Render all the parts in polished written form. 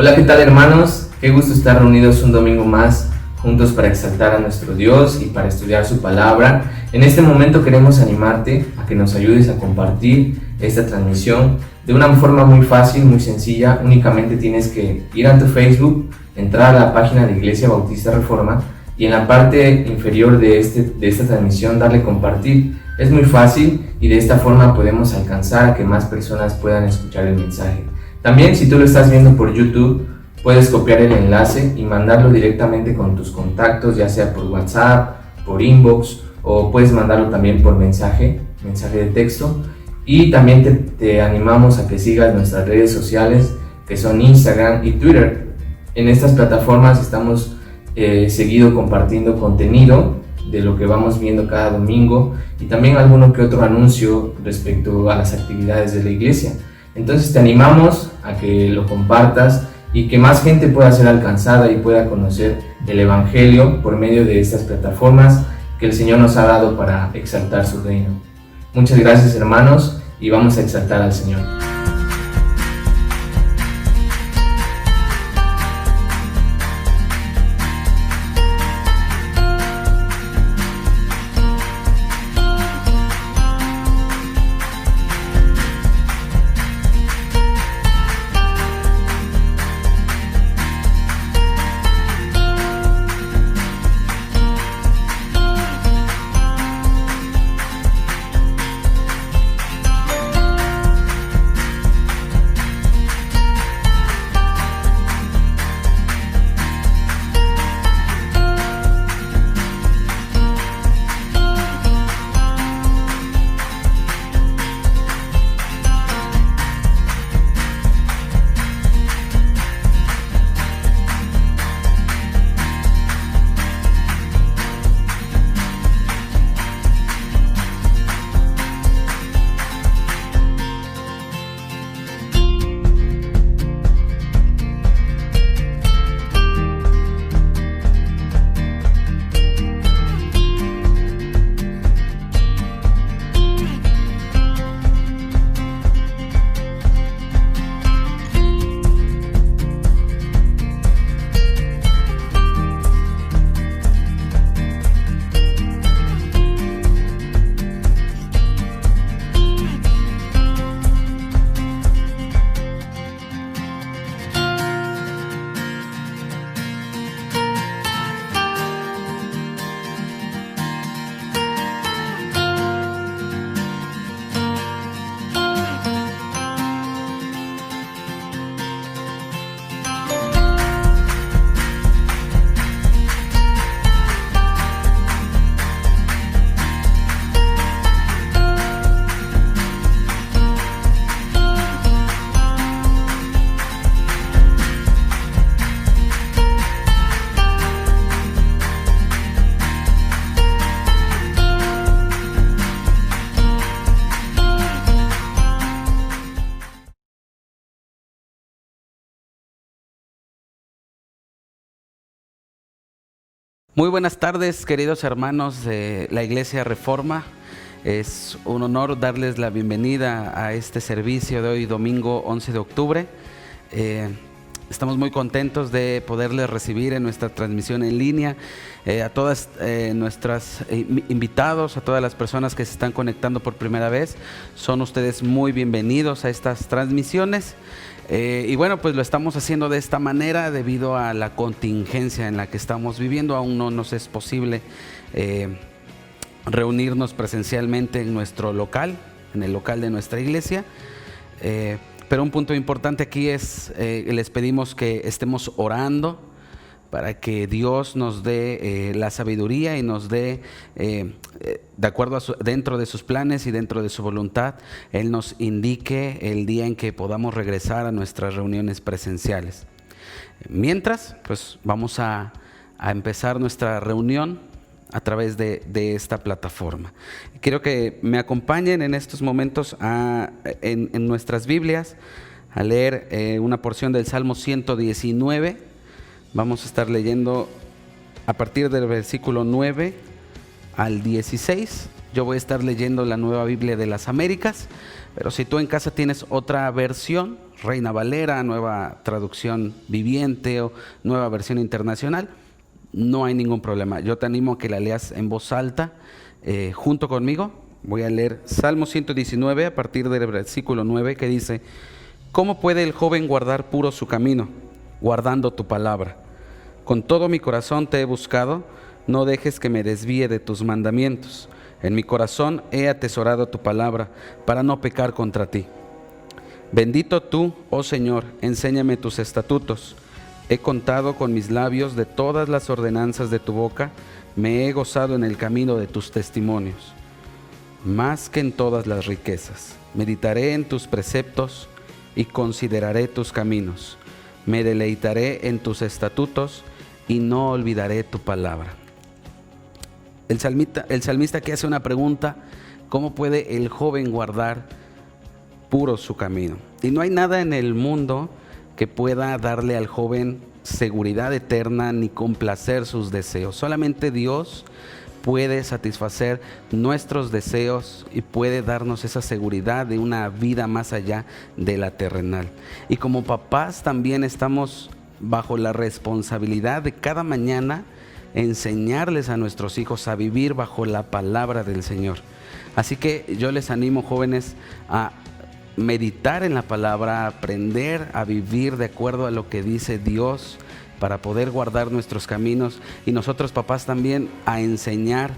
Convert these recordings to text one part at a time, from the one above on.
Hola, ¿qué tal, hermanos? Qué gusto estar reunidos un domingo más juntos para exaltar a nuestro Dios y para estudiar su palabra. En este momento queremos animarte a que nos ayudes a compartir esta transmisión de una forma muy fácil, muy sencilla. Únicamente tienes que ir a tu Facebook, entrar a la página de Iglesia Bautista Reforma y en la parte inferior de esta transmisión darle compartir. Es muy fácil y de esta forma podemos alcanzar a que más personas puedan escuchar el mensaje. También, si tú lo estás viendo por YouTube, puedes copiar el enlace y mandarlo directamente con tus contactos, ya sea por WhatsApp, por inbox, o puedes mandarlo también por mensaje de texto. Y también te animamos a que sigas nuestras redes sociales, que son Instagram y Twitter. En estas plataformas estamos seguido compartiendo contenido de lo que vamos viendo cada domingo y también alguno que otro anuncio respecto a las actividades de la iglesia. Entonces te animamos a que lo compartas y que más gente pueda ser alcanzada y pueda conocer el Evangelio por medio de estas plataformas que el Señor nos ha dado para exaltar su reino. Muchas gracias, hermanos, y vamos a exaltar al Señor. Muy buenas tardes, queridos hermanos de la Iglesia Reforma. Es un honor darles la bienvenida a este servicio de hoy, domingo 11 de octubre. Estamos muy contentos de poderles recibir en nuestra transmisión en línea, a todas nuestras invitados, a todas las personas que se están conectando por primera vez. Son ustedes muy bienvenidos a estas transmisiones. Y bueno, pues lo estamos haciendo de esta manera debido a la contingencia en la que estamos viviendo. Aún no nos es posible reunirnos presencialmente en nuestro local, en el local de nuestra iglesia. Pero un punto importante aquí es, les pedimos que estemos orando para que Dios nos dé la sabiduría y nos dé, de acuerdo dentro de sus planes y dentro de su voluntad, Él nos indique el día en que podamos regresar a nuestras reuniones presenciales. Mientras, pues vamos a empezar nuestra reunión a través de esta plataforma. Quiero que me acompañen en estos momentos en nuestras Biblias a leer una porción del Salmo 119. Vamos a estar leyendo a partir del versículo 9 al 16 Yo voy a estar leyendo la Nueva Biblia de las Américas, pero si tú en casa tienes otra versión, Reina Valera, Nueva Traducción Viviente o Nueva Versión Internacional, no hay ningún problema. Yo te animo a que la leas en voz alta junto conmigo. Voy a leer Salmo 119 a partir del versículo 9, que dice: ¿Cómo puede el joven guardar puro su camino? Guardando tu palabra. Con todo mi corazón te he buscado, no dejes que me desvíe de tus mandamientos. En mi corazón he atesorado tu palabra para no pecar contra ti. Bendito tú, oh Señor, enséñame tus estatutos. He contado con mis labios de todas las ordenanzas de tu boca, me he gozado en el camino de tus testimonios. Más que en todas las riquezas, meditaré en tus preceptos y consideraré tus caminos. Me deleitaré en tus estatutos y no olvidaré tu palabra. El salmista aquí hace una pregunta: ¿cómo puede el joven guardar puro su camino? Y no hay nada en el mundo que pueda darle al joven seguridad eterna ni complacer sus deseos. Solamente Dios puede satisfacer nuestros deseos y puede darnos esa seguridad de una vida más allá de la terrenal. Y como papás también estamos bajo la responsabilidad de cada mañana enseñarles a nuestros hijos a vivir bajo la palabra del Señor. Así que yo les animo, jóvenes, a meditar en la palabra, a aprender a vivir de acuerdo a lo que dice Dios para poder guardar nuestros caminos, y nosotros papás también a enseñar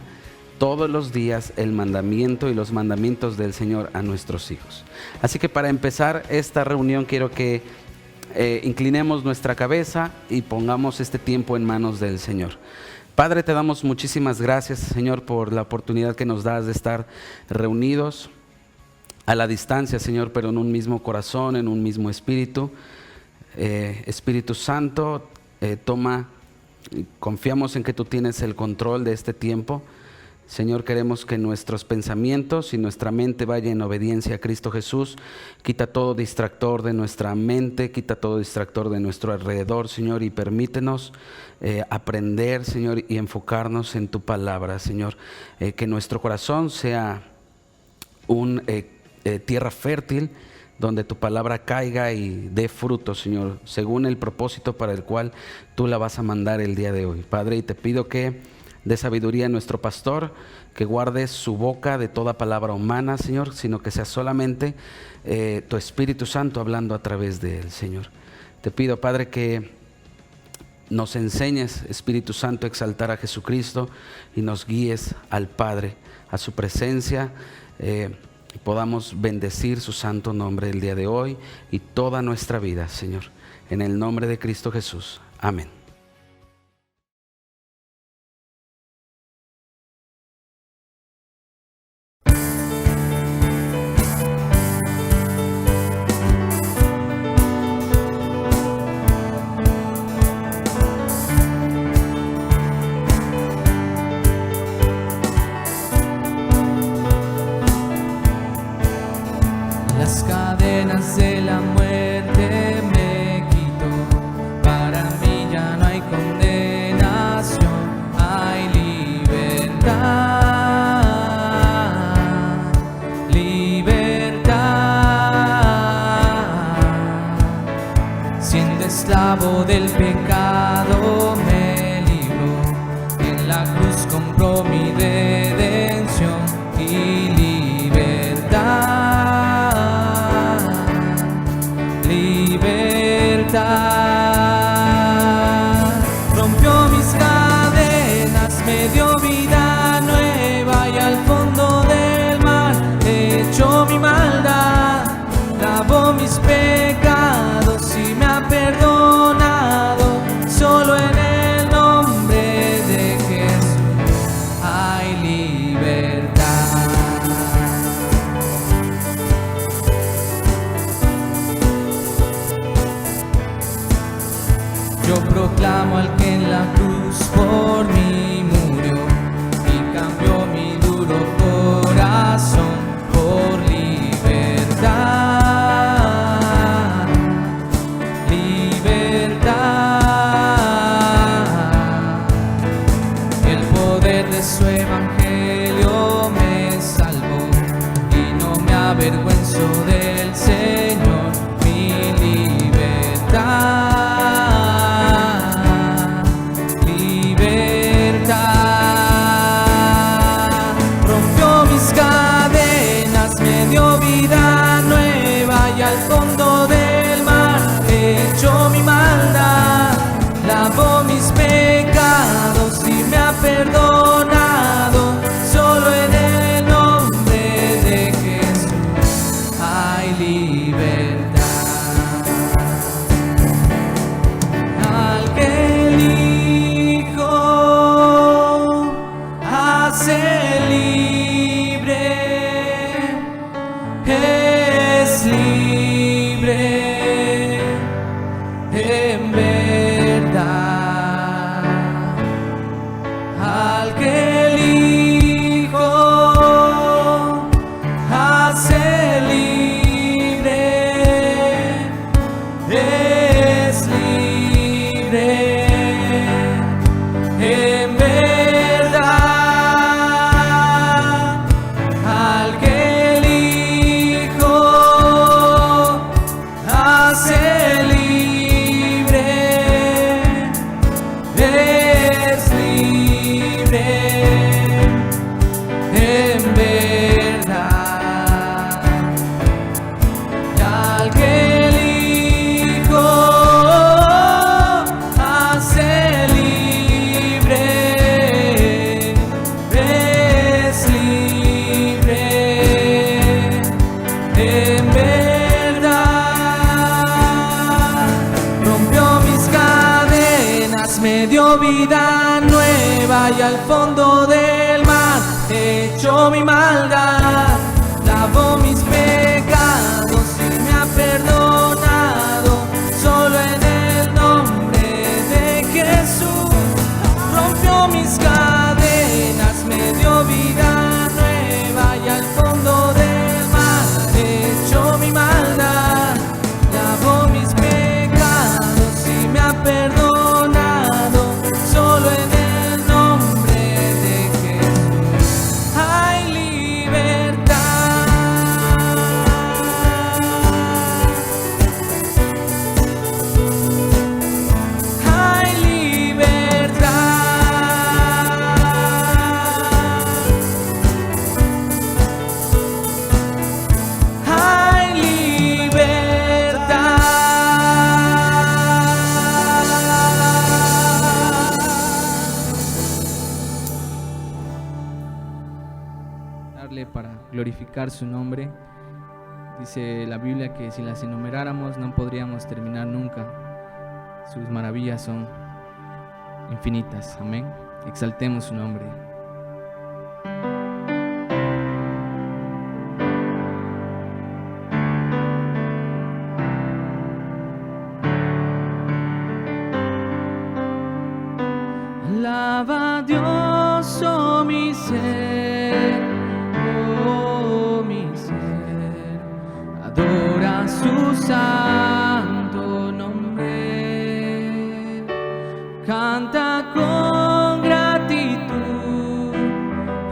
todos los días el mandamiento y los mandamientos del Señor a nuestros hijos. Así que para empezar esta reunión quiero que inclinemos nuestra cabeza y pongamos este tiempo en manos del Señor. Padre, te damos muchísimas gracias, Señor, por la oportunidad que nos das de estar reunidos a la distancia, Señor, pero en un mismo corazón, en un mismo espíritu. Espíritu Santo, confiamos en que tú tienes el control de este tiempo. Señor, queremos que nuestros pensamientos y nuestra mente vaya en obediencia a Cristo Jesús. Quita todo distractor de nuestra mente, quita todo distractor de nuestro alrededor, Señor, y permítenos aprender, Señor, y enfocarnos en tu palabra, Señor. Que nuestro corazón sea tierra fértil, donde tu palabra caiga y dé fruto, Señor, según el propósito para el cual tú la vas a mandar el día de hoy. Padre, y te pido que dé sabiduría a nuestro pastor, que guarde su boca de toda palabra humana, Señor, sino que sea solamente tu Espíritu Santo hablando a través de él, Señor. Te pido, Padre, que nos enseñes, Espíritu Santo, a exaltar a Jesucristo y nos guíes al Padre, a su presencia, y podamos bendecir su santo nombre el día de hoy y toda nuestra vida, Señor. En el nombre de Cristo Jesús. Amén. Las cadenas de la muerte me quitó, para mí ya no hay condenación, hay libertad, libertad. Siendo esclavo del pecado me libró, en la cruz compró mi redención y libertad. Rompió mis cadenas, me dio vida nueva y al fondo del mar echó mi maldad, lavó mis pecados y me ha perdonado. Solo en el nombre de Jesús hay libertad. Yo proclamo al que en la cruz por mí murió y cambió mi duro corazón por libertad, libertad. El poder de su evangelio me avergüenzo del Señor, mi libertad, libertad. Rompió mis cadenas, me dio vida nueva y al fondo del mar echó mi maldad, lavó mis pecados y me ha perdonado. Solo en el nombre de Jesús hay libertad. Al que elijo hace libre, es libre en verdad. Al que elijo hace libre, es libre en verdad. Al que elijo hace libre, es libre en verdad. Y al que elijo hace libre, es libre en verdad. Rompió mis cadenas, me dio vida nueva y al fondo del mar echó mi maldad, lavó mis pecados y me ha perdonado. Solo en el nombre de Jesús rompió mis cadenas, me dio vida nueva y al fondo del mar echó mi maldad, lavó mis pecados y me ha perdonado. Solo en el nombre de Jesús hay libertad. Hay libertad. Hay libertad. Darle para glorificar su nombre. Dice la Biblia que si las enumeráramos no podríamos terminar nunca. Sus maravillas son infinitas. Amén. Exaltemos su nombre. Alaba a Dios, oh mi ser, oh mi ser, adora su santo nombre, canta con gratitud,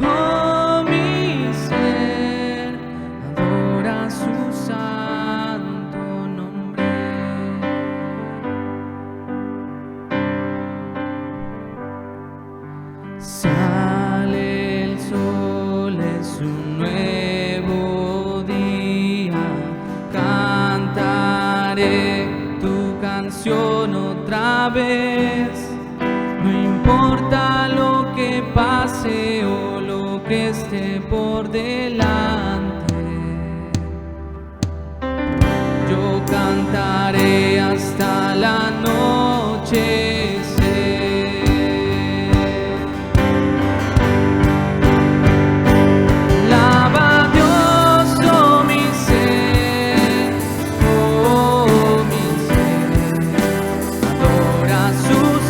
oh mi ser, adora su santo nombre. Sale el sol, es un nuevo día, cantaré tu canción otra vez. No importa lo que pase o lo que esté por delante, yo cantaré hasta la noche.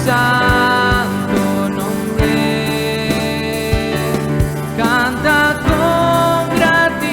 Santo nombre, canta con gratitud.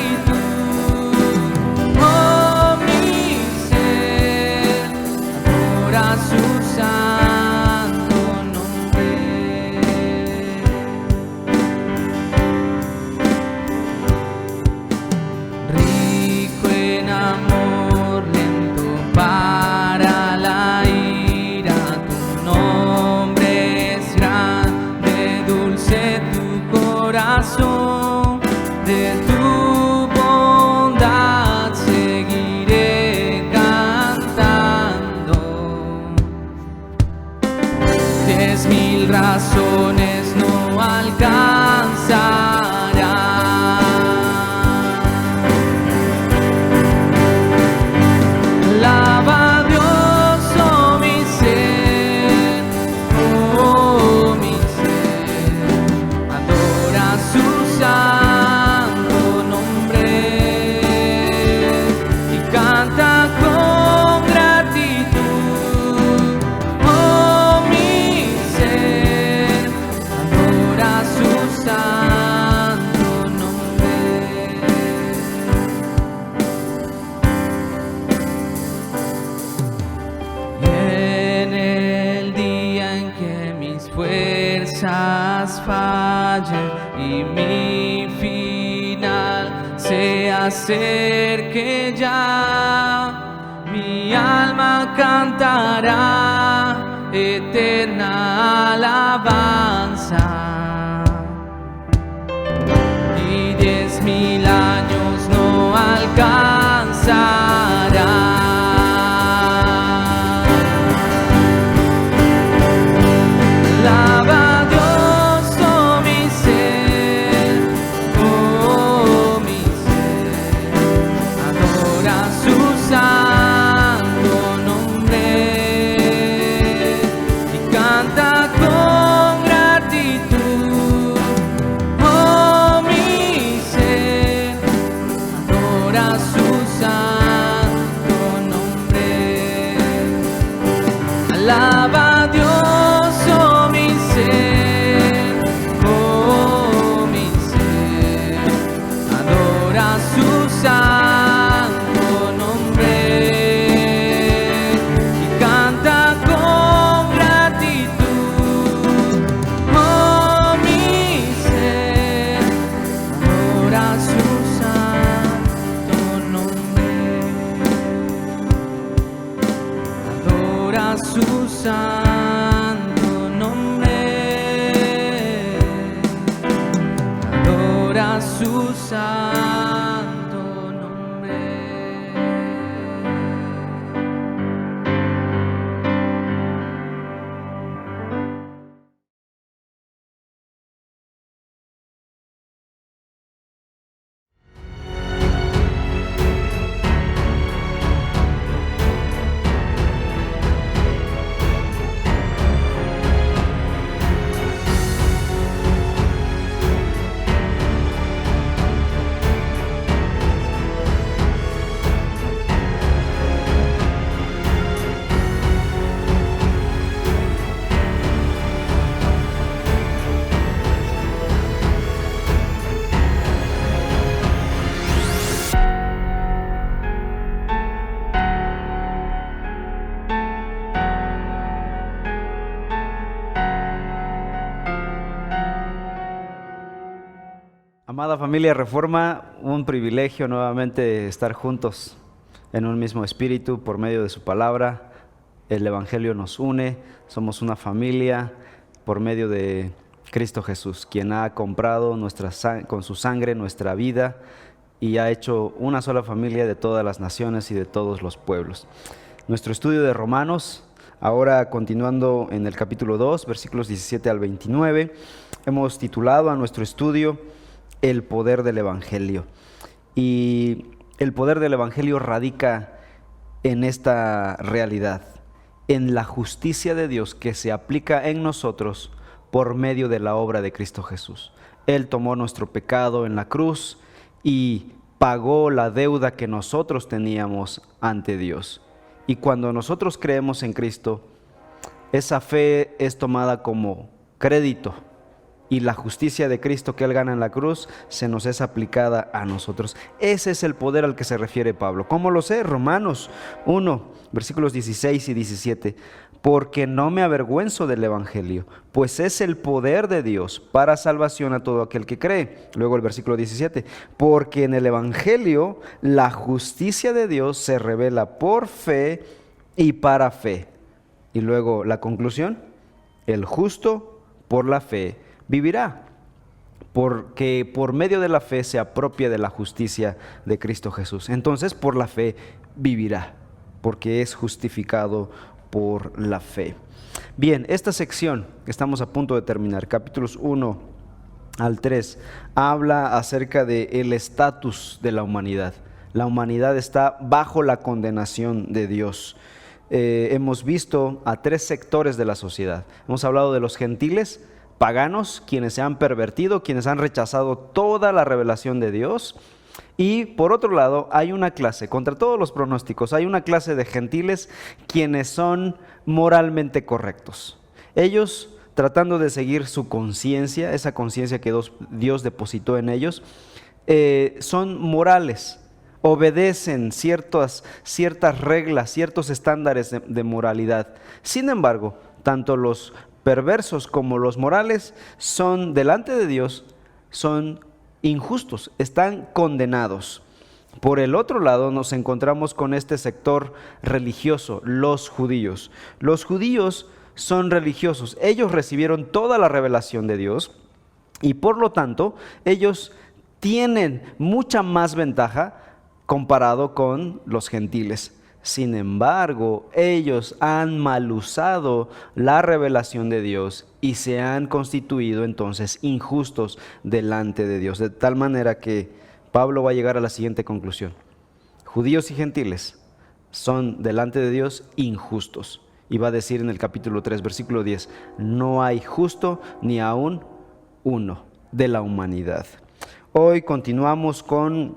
y mi final se acerque ya. Mi alma cantará eterna alabanza, y 10.000 años no alcanzará. Alaba a Dios, oh mi ser, oh mi ser, adora su santo nombre y canta con gratitud. Oh mi ser, adora su santo nombre. Alaba a Dios, oh mi ser, oh mi ser, adora su santo nombre y canta con gratitud. Oh mi ser, adora su santo nombre, adora su santo nombre, adora su santo nombre. Amada familia Reforma, un privilegio nuevamente estar juntos en un mismo espíritu por medio de su palabra. El Evangelio nos une, somos una familia por medio de Cristo Jesús, quien ha comprado con su sangre nuestra vida y ha hecho una sola familia de todas las naciones y de todos los pueblos. Nuestro estudio de Romanos, ahora continuando en el capítulo 2, versículos 17 al 29, hemos titulado a nuestro estudio El poder del Evangelio. Y el poder del Evangelio radica en esta realidad, en la justicia de Dios que se aplica en nosotros por medio de la obra de Cristo Jesús. Él tomó nuestro pecado en la cruz y pagó la deuda que nosotros teníamos ante Dios. Y cuando nosotros creemos en Cristo, esa fe es tomada como crédito, y la justicia de Cristo que Él gana en la cruz se nos es aplicada a nosotros. Ese es el poder al que se refiere Pablo. ¿Cómo lo sé? Romanos 1, versículos 16 y 17. Porque no me avergüenzo del Evangelio, pues es el poder de Dios para salvación a todo aquel que cree. Luego el versículo 17. Porque en el Evangelio la justicia de Dios se revela por fe y para fe. Y luego la conclusión. El justo por la fe vivirá, porque por medio de la fe se apropia de la justicia de Cristo Jesús. Entonces, por la fe vivirá, porque es justificado por la fe. Bien, esta sección que estamos a punto de terminar, capítulos 1 al 3, habla acerca del estatus de la humanidad. La humanidad está bajo la condenación de Dios. Hemos visto a 3 sectores de la sociedad. Hemos hablado de los gentiles, paganos, quienes se han pervertido, quienes han rechazado toda la revelación de Dios. Y por otro lado, hay una clase, contra todos los pronósticos, hay una clase de gentiles quienes son moralmente correctos. Ellos, tratando de seguir su conciencia, esa conciencia que Dios depositó en ellos, son morales, obedecen ciertas reglas, ciertos estándares de moralidad. Sin embargo, tanto los perversos como los morales son delante de Dios son injustos, están condenados. Por el otro lado nos encontramos con este sector religioso, los judíos. Los judíos son religiosos, ellos recibieron toda la revelación de Dios y por lo tanto ellos tienen mucha más ventaja comparado con los gentiles. Sin embargo, ellos han mal usado la revelación de Dios y se han constituido entonces injustos delante de Dios, de tal manera que Pablo va a llegar a la siguiente conclusión: judíos y gentiles son delante de Dios injustos. Y va a decir en el capítulo 3, versículo 10, no hay justo ni aún uno de la humanidad. Hoy continuamos con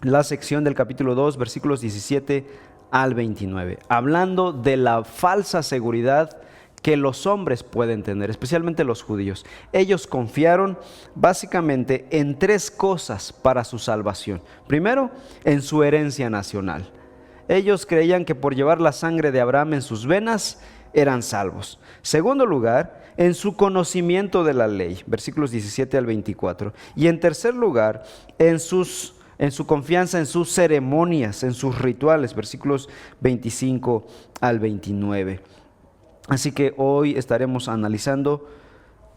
la sección del capítulo 2, versículos 17 al 29, hablando de la falsa seguridad que los hombres pueden tener, especialmente los judíos. Ellos confiaron básicamente en tres cosas para su salvación. Primero, en su herencia nacional. Ellos creían que por llevar la sangre de Abraham en sus venas eran salvos. Segundo lugar, en su conocimiento de la ley, versículos 17 al 24. Y en tercer lugar, en su confianza en sus ceremonias, en sus rituales, versículos 25 al 29. Así que hoy estaremos analizando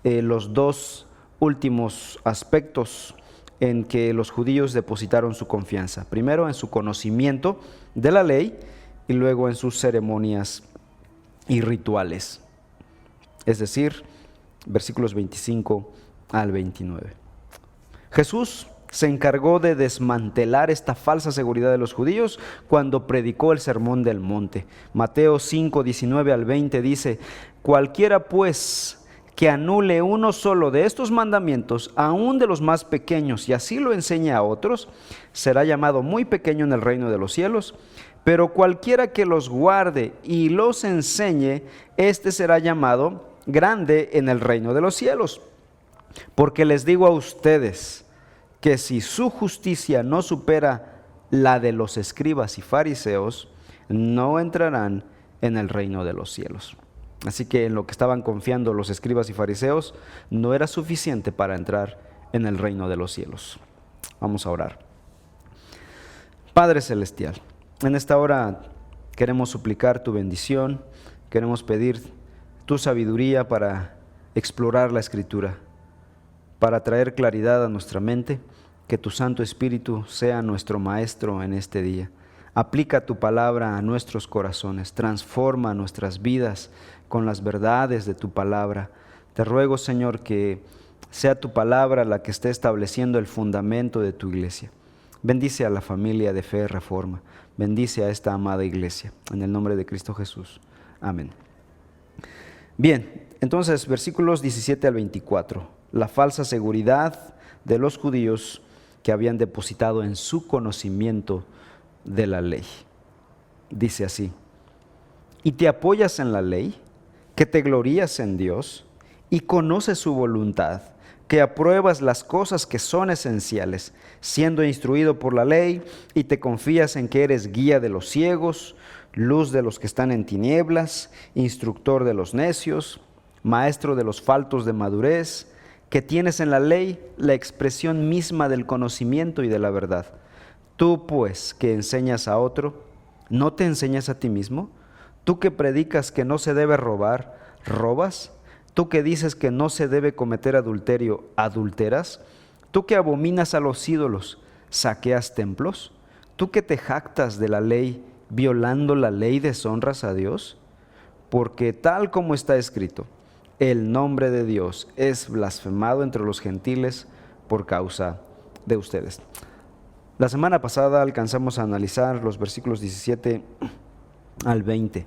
los dos últimos aspectos en que los judíos depositaron su confianza. Primero en su conocimiento de la ley y luego en sus ceremonias y rituales. Es decir, versículos 25 al 29. Jesús se encargó de desmantelar esta falsa seguridad de los judíos cuando predicó el Sermón del Monte. Mateo 5, 19 al 20 dice: cualquiera pues que anule uno solo de estos mandamientos, aun de los más pequeños, y así lo enseñe a otros, será llamado muy pequeño en el reino de los cielos. Pero cualquiera que los guarde y los enseñe, éste será llamado grande en el reino de los cielos. Porque les digo a ustedes que si su justicia no supera la de los escribas y fariseos, no entrarán en el reino de los cielos. Así que en lo que estaban confiando los escribas y fariseos no era suficiente para entrar en el reino de los cielos. Vamos a orar. Padre Celestial, en esta hora queremos suplicar tu bendición, queremos pedir tu sabiduría para explorar la Escritura, para traer claridad a nuestra mente, que tu Santo Espíritu sea nuestro Maestro en este día. Aplica tu palabra a nuestros corazones, transforma nuestras vidas con las verdades de tu palabra. Te ruego, Señor, que sea tu palabra la que esté estableciendo el fundamento de tu iglesia. Bendice a la familia de Fe Reforma, bendice a esta amada iglesia, en el nombre de Cristo Jesús. Amén. Bien, entonces versículos 17 al 24, la falsa seguridad de los judíos que habían depositado en su conocimiento de la ley. Dice así: y te apoyas en la ley, que te glorías en Dios y conoces su voluntad, que apruebas las cosas que son esenciales, siendo instruido por la ley, y te confías en que eres guía de los ciegos, luz de los que están en tinieblas, instructor de los necios, maestro de los faltos de madurez, que tienes en la ley la expresión misma del conocimiento y de la verdad. Tú, pues, que enseñas a otro, ¿no te enseñas a ti mismo? Tú que predicas que no se debe robar, ¿robas? Tú que dices que no se debe cometer adulterio, ¿adulteras? Tú que abominas a los ídolos, ¿saqueas templos? Tú que te jactas de la ley, violando la ley, ¿deshonras a Dios? Porque tal como está escrito, el nombre de Dios es blasfemado entre los gentiles por causa de ustedes. La semana pasada alcanzamos a analizar los versículos 17 al 20.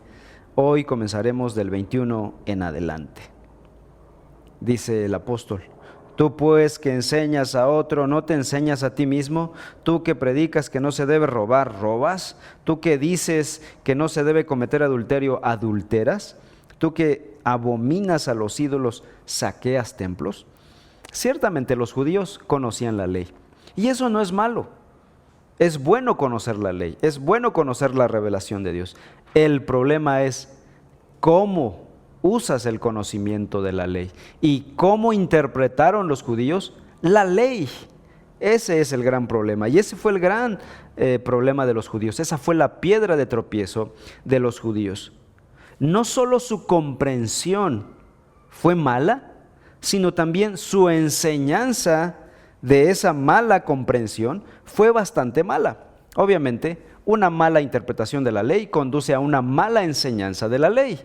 Hoy comenzaremos del 21 en adelante. Dice el apóstol: tú pues que enseñas a otro, ¿no te enseñas a ti mismo? Tú que predicas que no se debe robar, ¿robas? Tú que dices que no se debe cometer adulterio, ¿adulteras? Tú que abominas a los ídolos, ¿saqueas templos? Ciertamente los judíos conocían la ley, y eso no es malo. Es bueno conocer la ley, es bueno conocer la revelación de Dios. El problema es cómo usas el conocimiento de la ley y cómo interpretaron los judíos la ley. Ese es el gran problema y ese fue el gran problema de los judíos. Esa fue la piedra de tropiezo de los judíos. No solo su comprensión fue mala, sino también su enseñanza de esa mala comprensión fue bastante mala. Obviamente, una mala interpretación de la ley conduce a una mala enseñanza de la ley,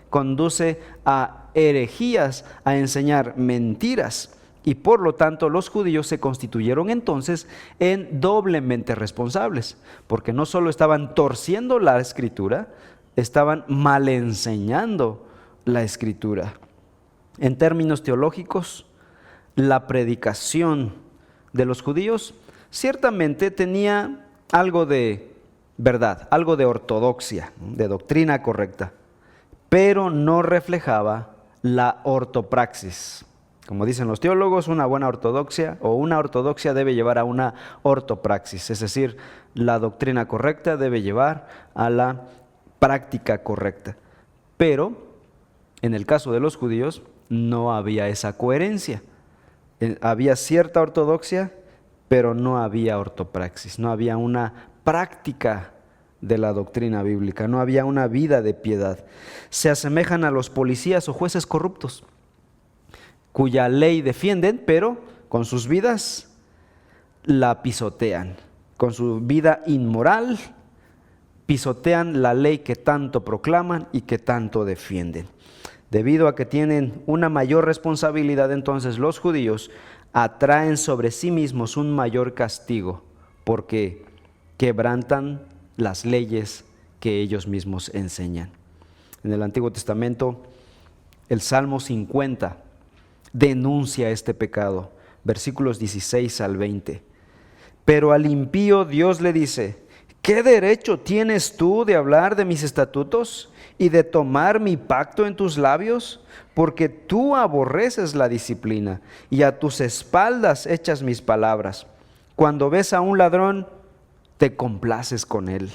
conduce a herejías, a enseñar mentiras. Y por lo tanto los judíos se constituyeron entonces en doblemente responsables, porque no solo estaban torciendo la escritura, estaban mal enseñando la escritura. En términos teológicos, la predicación de los judíos ciertamente tenía algo de verdad, algo de ortodoxia, de doctrina correcta, pero no reflejaba la ortopraxis. Como dicen los teólogos, una buena ortodoxia o una ortodoxia debe llevar a una ortopraxis, es decir, la doctrina correcta debe llevar a la práctica correcta. Pero en el caso de los judíos no había esa coherencia. Había cierta ortodoxia, pero no había ortopraxis, no había una práctica de la doctrina bíblica, no había una vida de piedad. Se asemejan a los policías o jueces corruptos, cuya ley defienden, pero con sus vidas la pisotean. Con su vida inmoral pisotean la ley que tanto proclaman y que tanto defienden. Debido a que tienen una mayor responsabilidad, entonces los judíos atraen sobre sí mismos un mayor castigo, porque quebrantan las leyes que ellos mismos enseñan. En el Antiguo Testamento, el Salmo 50 denuncia este pecado, versículos 16 al 20. Pero al impío Dios le dice: ¿qué derecho tienes tú de hablar de mis estatutos y de tomar mi pacto en tus labios? Porque tú aborreces la disciplina y a tus espaldas echas mis palabras. Cuando ves a un ladrón, te complaces con él,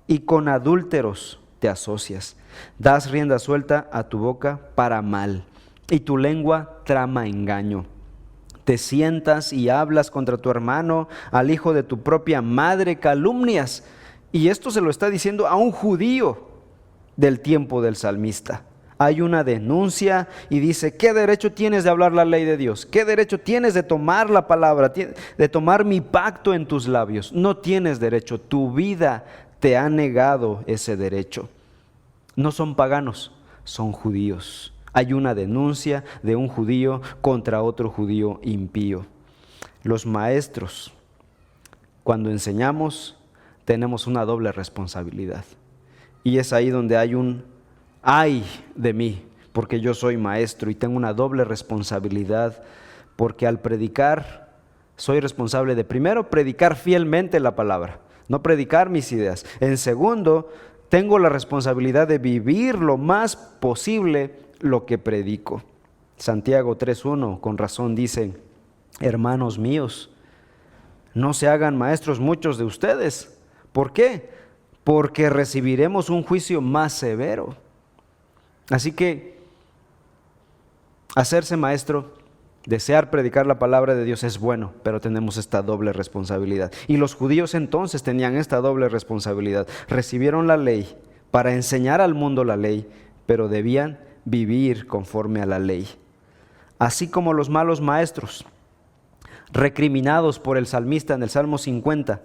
y con adúlteros te asocias. Das rienda suelta a tu boca para mal, y tu lengua trama engaño. Te sientas y hablas contra tu hermano, al hijo de tu propia madre calumnias. Y esto se lo está diciendo a un judío del tiempo del salmista. Hay una denuncia y dice: ¿qué derecho tienes de hablar la ley de Dios? ¿Qué derecho tienes de tomar la palabra, de tomar mi pacto en tus labios? No tienes derecho, tu vida te ha negado ese derecho. No son paganos, son judíos. Hay una denuncia de un judío contra otro judío impío. Los maestros, cuando enseñamos, tenemos una doble responsabilidad. Y es ahí donde hay un ay de mí, porque yo soy maestro y tengo una doble responsabilidad, porque al predicar soy responsable de, primero, predicar fielmente la palabra, no predicar mis ideas. En segundo, tengo la responsabilidad de vivir lo más posible lo que predico. Santiago 3:1 con razón dice: hermanos míos, no se hagan maestros muchos de ustedes. ¿Por qué? Porque recibiremos un juicio más severo. Así que hacerse maestro, desear predicar la palabra de Dios es bueno, pero tenemos esta doble responsabilidad. Y los judíos entonces tenían esta doble responsabilidad. Recibieron la ley para enseñar al mundo la ley, pero debían vivir conforme a la ley. Así como los malos maestros, recriminados por el salmista en el Salmo 50,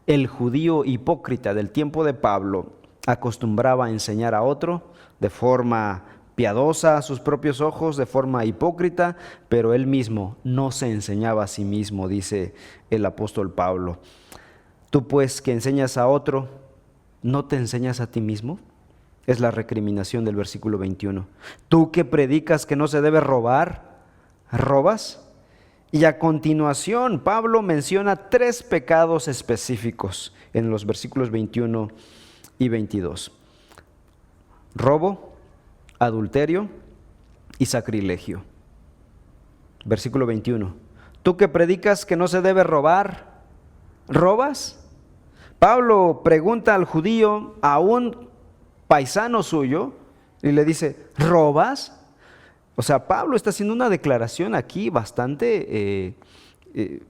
el judío hipócrita del tiempo de Pablo acostumbraba a enseñar a otro de forma piadosa a sus propios ojos, de forma hipócrita, pero él mismo no se enseñaba a sí mismo, dice el apóstol Pablo. Tú pues que enseñas a otro, ¿no te enseñas a ti mismo? Es la recriminación del versículo 21. Tú que predicas que no se debe robar, ¿robas? Y a continuación Pablo menciona 3 pecados específicos en los versículos 21 y 22. Robo, adulterio y sacrilegio. Versículo 21. Tú que predicas que no se debe robar, ¿robas? Pablo pregunta al judío, a un paisano suyo, y le dice: ¿robas? O sea, Pablo está haciendo una declaración aquí bastante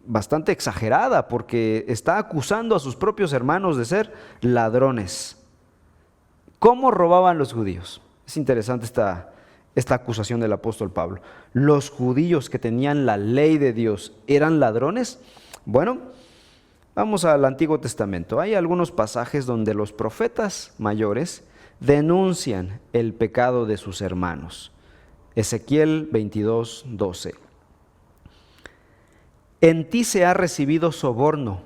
bastante exagerada, porque está acusando a sus propios hermanos de ser ladrones. ¿Cómo robaban los judíos? Es interesante esta acusación del apóstol Pablo. ¿Los judíos que tenían la ley de Dios eran ladrones? Bueno, vamos al Antiguo Testamento. Hay algunos pasajes donde los profetas mayores denuncian el pecado de sus hermanos. Ezequiel 22:12. En ti se ha recibido soborno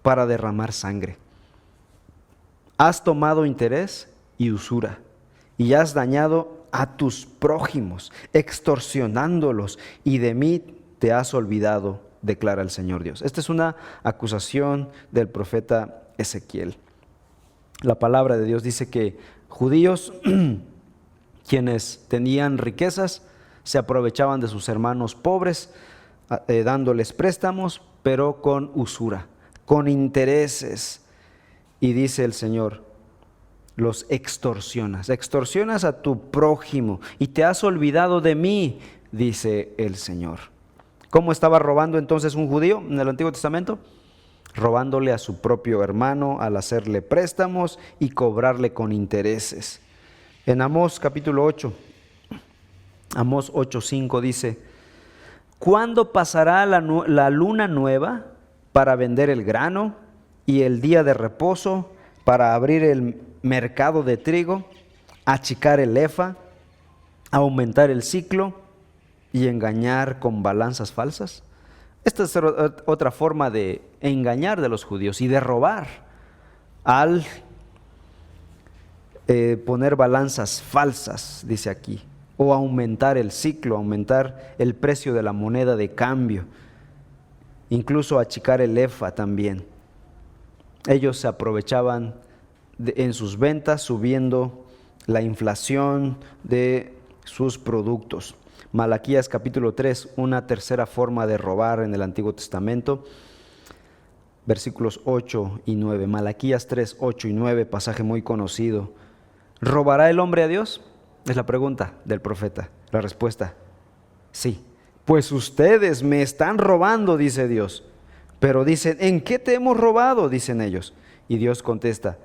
para derramar sangre. Has tomado interés y usura, y has dañado a tus prójimos, extorsionándolos, y de mí te has olvidado, declara el Señor Dios. Esta es una acusación del profeta Ezequiel. La palabra de Dios dice que judíos, quienes tenían riquezas, se aprovechaban de sus hermanos pobres, dándoles préstamos, pero con usura, con intereses. Y dice el Señor, los extorsionas a tu prójimo y te has olvidado de mí, dice el Señor. ¿Cómo estaba robando entonces un judío en el Antiguo Testamento? Robándole a su propio hermano al hacerle préstamos y cobrarle con intereses. En Amós capítulo 8, Amós 8:5 dice: ¿cuándo pasará la luna nueva para vender el grano y el día de reposo para abrir el mercado de trigo, achicar el efa, aumentar el siclo y engañar con balanzas falsas? Esta es otra forma de engañar de los judíos y de robar al poner balanzas falsas, dice aquí, o aumentar el ciclo, aumentar el precio de la moneda de cambio, incluso achicar el efa también. Ellos se aprovechaban en sus ventas, subiendo la inflación de sus productos. Malaquías capítulo 3, una tercera forma de robar en el Antiguo Testamento, versículos 8 y 9. Malaquías 3, 8 y 9, pasaje muy conocido. ¿Robará el hombre a Dios? Es la pregunta del profeta. La respuesta, sí. Pues ustedes me están robando, dice Dios. Pero dicen, ¿en qué te hemos robado?, dicen ellos. Y Dios contesta,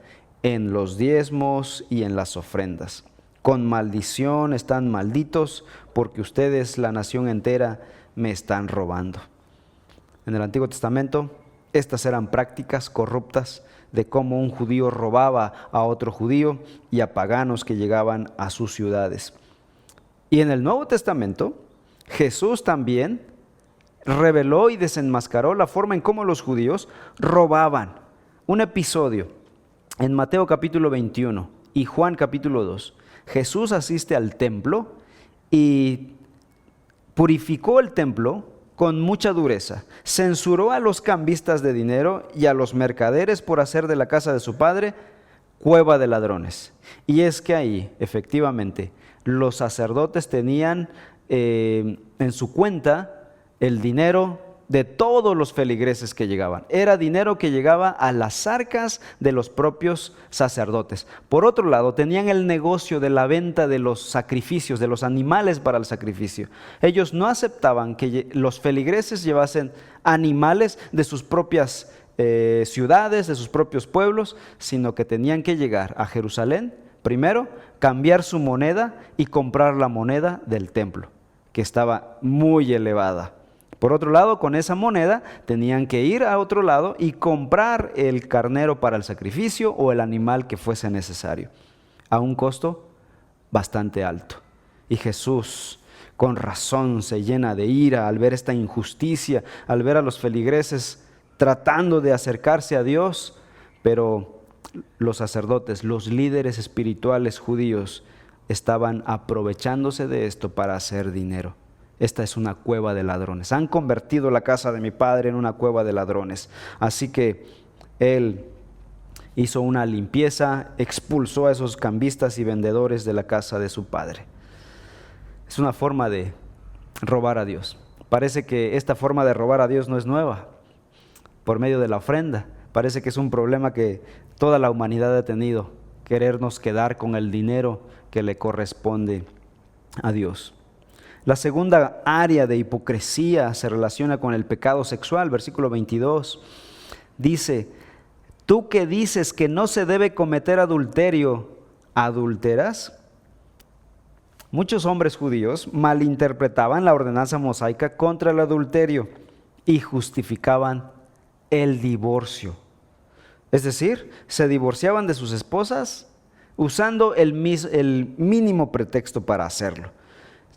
en los diezmos y en las ofrendas. Con maldición están malditos, porque ustedes, la nación entera, me están robando. En el Antiguo Testamento, estas eran prácticas corruptas de cómo un judío robaba a otro judío y a paganos que llegaban a sus ciudades. Y en el Nuevo Testamento, Jesús también reveló y desenmascaró la forma en cómo los judíos robaban. Un episodio en Mateo capítulo 21 y Juan capítulo 2. Jesús asiste al templo y purificó el templo con mucha dureza. Censuró a los cambistas de dinero y a los mercaderes por hacer de la casa de su padre cueva de ladrones. Y es que ahí, efectivamente, los sacerdotes tenían en su cuenta el dinero de todos los feligreses que llegaban. Era dinero que llegaba a las arcas de los propios sacerdotes. Por otro lado, tenían el negocio de la venta de los sacrificios, de los animales para el sacrificio. Ellos no aceptaban que los feligreses llevasen animales de sus propias ciudades, de sus propios pueblos, sino que tenían que llegar a Jerusalén, primero, cambiar su moneda y comprar la moneda del templo, que estaba muy elevada. Por otro lado, con esa moneda tenían que ir a otro lado y comprar el carnero para el sacrificio o el animal que fuese necesario, a un costo bastante alto. Y Jesús, con razón, se llena de ira al ver esta injusticia, al ver a los feligreses tratando de acercarse a Dios, pero los sacerdotes, los líderes espirituales judíos, estaban aprovechándose de esto para hacer dinero. Esta es una cueva de ladrones. Han convertido la casa de mi padre en una cueva de ladrones. Así que él hizo una limpieza, expulsó a esos cambistas y vendedores de la casa de su padre. Es una forma de robar a Dios. Parece que esta forma de robar a Dios no es nueva. Por medio de la ofrenda. Parece que es un problema que toda la humanidad ha tenido. Querernos quedar con el dinero que le corresponde a Dios. La segunda área de hipocresía se relaciona con el pecado sexual. Versículo 22 dice: tú que dices que no se debe cometer adulterio, ¿adulteras? Muchos hombres judíos malinterpretaban la ordenanza mosaica contra el adulterio y justificaban el divorcio. Es decir, se divorciaban de sus esposas usando el mínimo pretexto para hacerlo,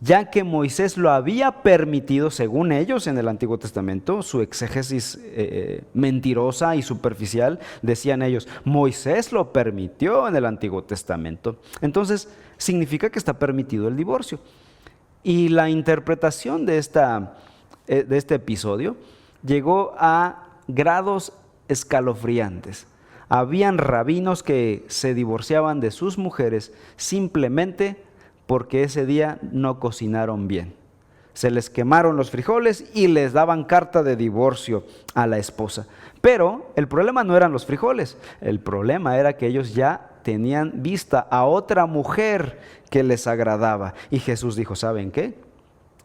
ya que Moisés lo había permitido, según ellos en el Antiguo Testamento. Su exégesis mentirosa y superficial, decían ellos, Moisés lo permitió en el Antiguo Testamento. Entonces, significa que está permitido el divorcio. Y la interpretación de este episodio llegó a grados escalofriantes. Habían rabinos que se divorciaban de sus mujeres simplemente porque ese día no cocinaron bien. Se les quemaron los frijoles y les daban carta de divorcio a la esposa. Pero el problema no eran los frijoles, el problema era que ellos ya tenían vista a otra mujer que les agradaba. Y Jesús dijo, ¿saben qué?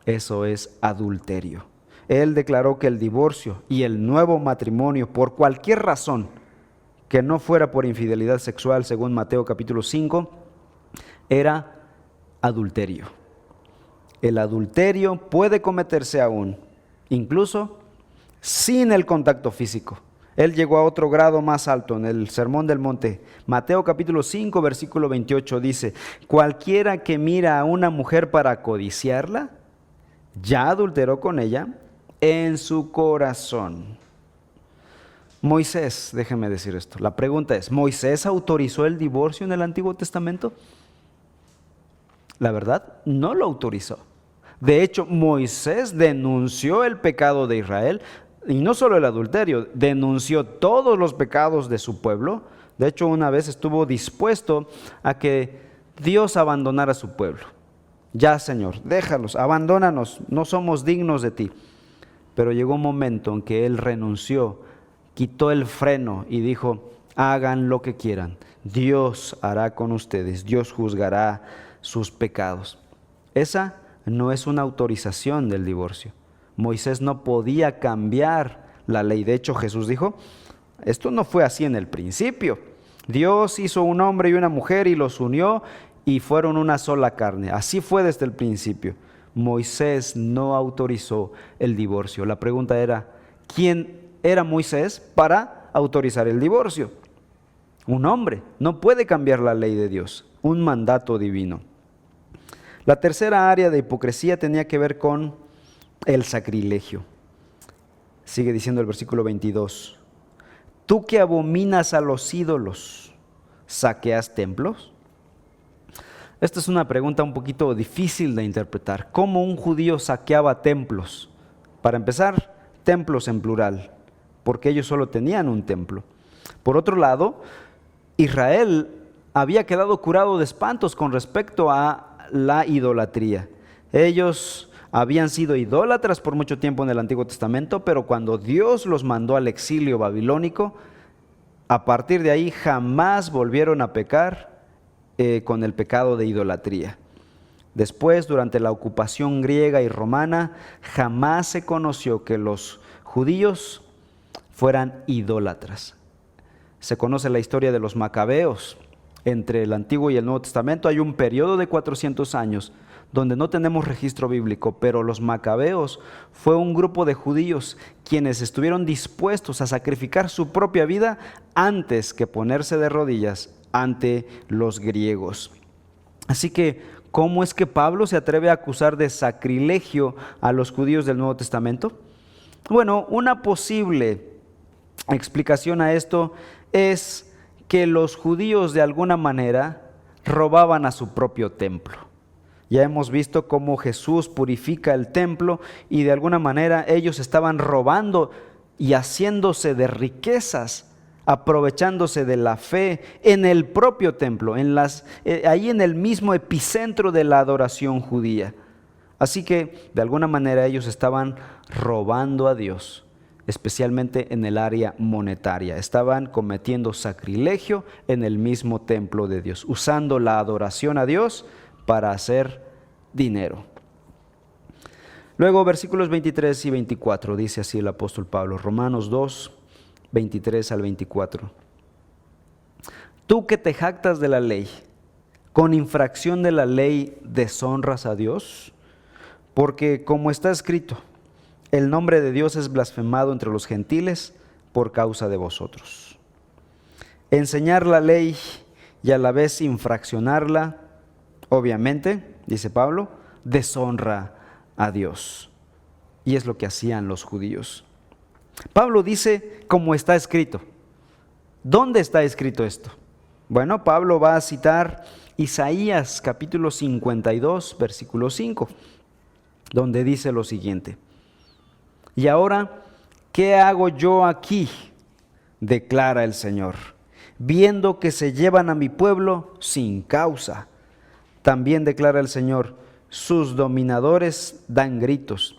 Eso es adulterio. Él declaró que el divorcio y el nuevo matrimonio, por cualquier razón que no fuera por infidelidad sexual, según Mateo capítulo 5, era adulterio. El adulterio puede cometerse aún, incluso sin el contacto físico. Él llegó a otro grado más alto en el Sermón del Monte. Mateo capítulo 5, versículo 28 dice: cualquiera que mira a una mujer para codiciarla, ya adulteró con ella en su corazón. Moisés, déjeme decir esto, la pregunta es, ¿Moisés autorizó el divorcio en el Antiguo Testamento? La verdad, no lo autorizó. De hecho, Moisés denunció el pecado de Israel, y no solo el adulterio, denunció todos los pecados de su pueblo. De hecho, una vez estuvo dispuesto a que Dios abandonara a su pueblo. Ya, Señor, déjalos, abandónanos, no somos dignos de ti. Pero llegó un momento en que él renunció, quitó el freno y dijo, hagan lo que quieran, Dios hará con ustedes, Dios juzgará sus pecados. Esa no es una autorización del divorcio. Moisés no podía cambiar la ley. De hecho, Jesús dijo, esto no fue así en el principio. Dios hizo un hombre y una mujer y los unió y fueron una sola carne. Así fue desde el principio. Moisés no autorizó el divorcio. La pregunta era, ¿quién era Moisés para autorizar el divorcio? Un hombre. No puede cambiar la ley de Dios, un mandato divino. La tercera área de hipocresía tenía que ver con el sacrilegio. Sigue diciendo el versículo 22. Tú que abominas a los ídolos, ¿saqueas templos? Esta es una pregunta un poquito difícil de interpretar. ¿Cómo un judío saqueaba templos? Para empezar, templos en plural, porque ellos solo tenían un templo. Por otro lado, Israel había quedado curado de espantos con respecto a la idolatría. Ellos habían sido idólatras por mucho tiempo en el Antiguo Testamento, pero cuando Dios los mandó al exilio babilónico, a partir de ahí jamás volvieron a pecar con el pecado de idolatría. Después, durante la ocupación griega y romana, jamás se conoció que los judíos fueran idólatras. Se conoce la historia de los macabeos. Entre el Antiguo y el Nuevo Testamento hay un periodo de 400 años donde no tenemos registro bíblico, pero los macabeos fue un grupo de judíos quienes estuvieron dispuestos a sacrificar su propia vida antes que ponerse de rodillas ante los griegos. Así que, ¿cómo es que Pablo se atreve a acusar de sacrilegio a los judíos del Nuevo Testamento? Bueno, una posible explicación a esto es que los judíos de alguna manera robaban a su propio templo. Ya hemos visto cómo Jesús purifica el templo y de alguna manera ellos estaban robando y haciéndose de riquezas, aprovechándose de la fe en el propio templo, ahí en el mismo epicentro de la adoración judía. Así que de alguna manera ellos estaban robando a Dios, especialmente en el área monetaria. Estaban cometiendo sacrilegio en el mismo templo de Dios, usando la adoración a Dios para hacer dinero. Luego versículos 23 y 24, dice así el apóstol Pablo, Romanos 2, 23 al 24. Tú que te jactas de la ley, con infracción de la ley deshonras a Dios, porque como está escrito, el nombre de Dios es blasfemado entre los gentiles por causa de vosotros. Enseñar la ley y a la vez infraccionarla, obviamente, dice Pablo, deshonra a Dios. Y es lo que hacían los judíos. Pablo dice, como está escrito. ¿Dónde está escrito esto? Bueno, Pablo va a citar Isaías capítulo 52, versículo 5, donde dice lo siguiente: y ahora, ¿qué hago yo aquí? Declara el Señor, viendo que se llevan a mi pueblo sin causa. También declara el Señor, sus dominadores dan gritos,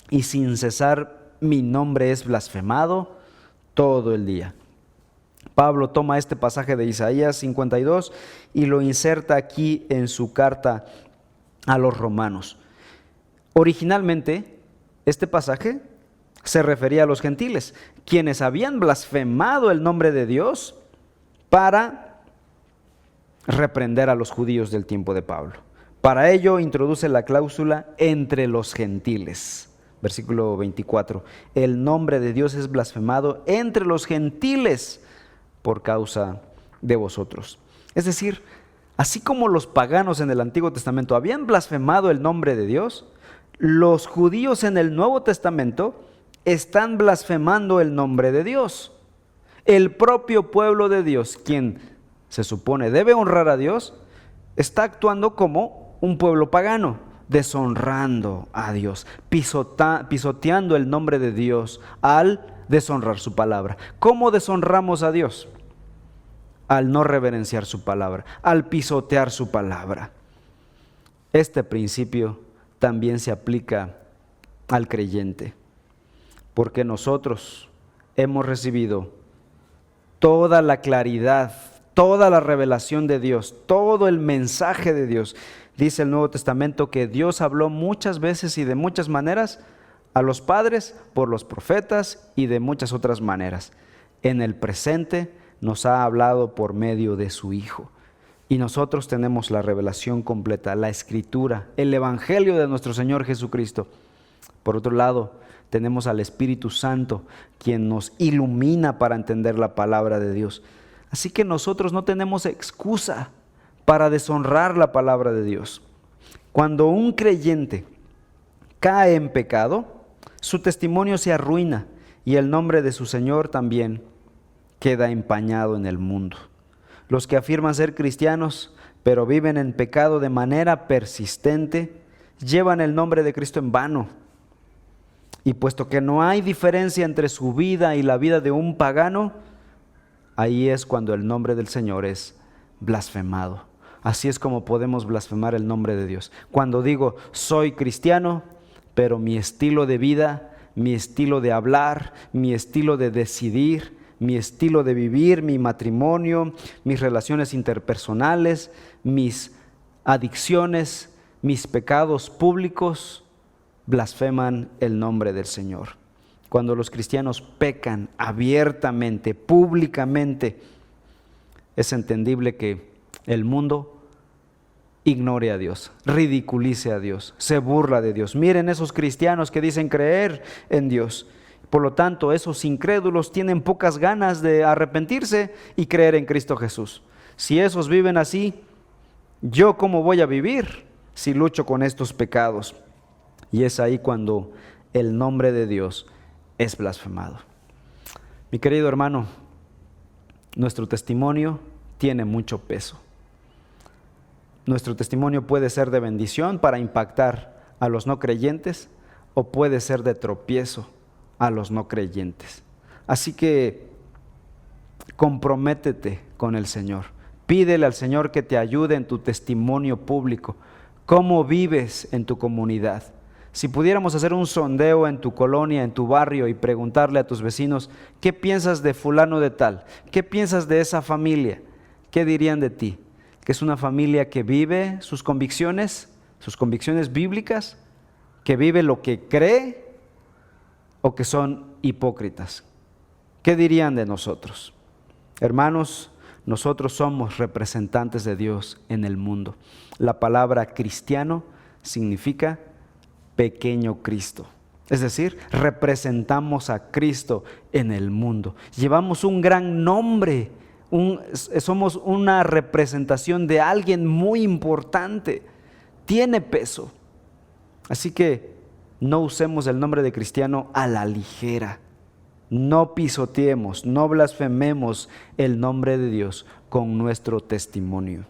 y sin cesar mi nombre es blasfemado todo el día. Pablo toma este pasaje de Isaías 52 y lo inserta aquí en su carta a los romanos. Originalmente, este pasaje se refería a los gentiles, quienes habían blasfemado el nombre de Dios para reprender a los judíos del tiempo de Pablo. Para ello introduce la cláusula entre los gentiles. Versículo 24, el nombre de Dios es blasfemado entre los gentiles por causa de vosotros. Es decir, así como los paganos en el Antiguo Testamento habían blasfemado el nombre de Dios, los judíos en el Nuevo Testamento están blasfemando el nombre de Dios. El propio pueblo de Dios, quien se supone debe honrar a Dios, está actuando como un pueblo pagano, deshonrando a Dios, pisoteando el nombre de Dios al deshonrar su palabra. ¿Cómo deshonramos a Dios? Al no reverenciar su palabra, al pisotear su palabra. Este principio también se aplica al creyente, porque nosotros hemos recibido toda la claridad, toda la revelación de Dios, todo el mensaje de Dios. Dice el Nuevo Testamento que Dios habló muchas veces y de muchas maneras a los padres por los profetas y de muchas otras maneras. En el presente nos ha hablado por medio de su Hijo. Y nosotros tenemos la revelación completa, la Escritura, el Evangelio de nuestro Señor Jesucristo. Por otro lado, tenemos al Espíritu Santo, quien nos ilumina para entender la palabra de Dios. Así que nosotros no tenemos excusa para deshonrar la palabra de Dios. Cuando un creyente cae en pecado, su testimonio se arruina y el nombre de su Señor también queda empañado en el mundo. Los que afirman ser cristianos, pero viven en pecado de manera persistente, llevan el nombre de Cristo en vano. Y puesto que no hay diferencia entre su vida y la vida de un pagano, ahí es cuando el nombre del Señor es blasfemado. Así es como podemos blasfemar el nombre de Dios. Cuando digo, soy cristiano, pero mi estilo de vida, mi estilo de hablar, mi estilo de decidir, mi estilo de vivir, mi matrimonio, mis relaciones interpersonales, mis adicciones, mis pecados públicos, blasfeman el nombre del Señor. Cuando los cristianos pecan abiertamente, públicamente, es entendible que el mundo ignore a Dios, ridiculice a Dios, se burla de Dios. Miren esos cristianos que dicen creer en Dios. Por lo tanto, esos incrédulos tienen pocas ganas de arrepentirse y creer en Cristo Jesús. Si esos viven así, ¿yo cómo voy a vivir si lucho con estos pecados? Y es ahí cuando el nombre de Dios es blasfemado. Mi querido hermano, nuestro testimonio tiene mucho peso. Nuestro testimonio puede ser de bendición para impactar a los no creyentes o puede ser de tropiezo a los no creyentes. Así que comprométete con el Señor. Pídele al Señor que te ayude en tu testimonio público. ¿Cómo vives en tu comunidad? Si pudiéramos hacer un sondeo en tu colonia, en tu barrio y preguntarle a tus vecinos, ¿qué piensas de fulano de tal? ¿Qué piensas de esa familia? ¿Qué dirían de ti? ¿Que es una familia que vive sus convicciones bíblicas? que vive lo que cree o que son hipócritas? ¿Qué dirían de nosotros? Hermanos, nosotros somos representantes de Dios en el mundo. La palabra cristiano significa pequeño Cristo. Es decir, representamos a Cristo en el mundo. Llevamos un gran nombre, somos una representación de alguien muy importante. Tiene peso. Así que no usemos el nombre de cristiano a la ligera. No pisoteemos, no blasfememos el nombre de Dios con nuestro testimonio.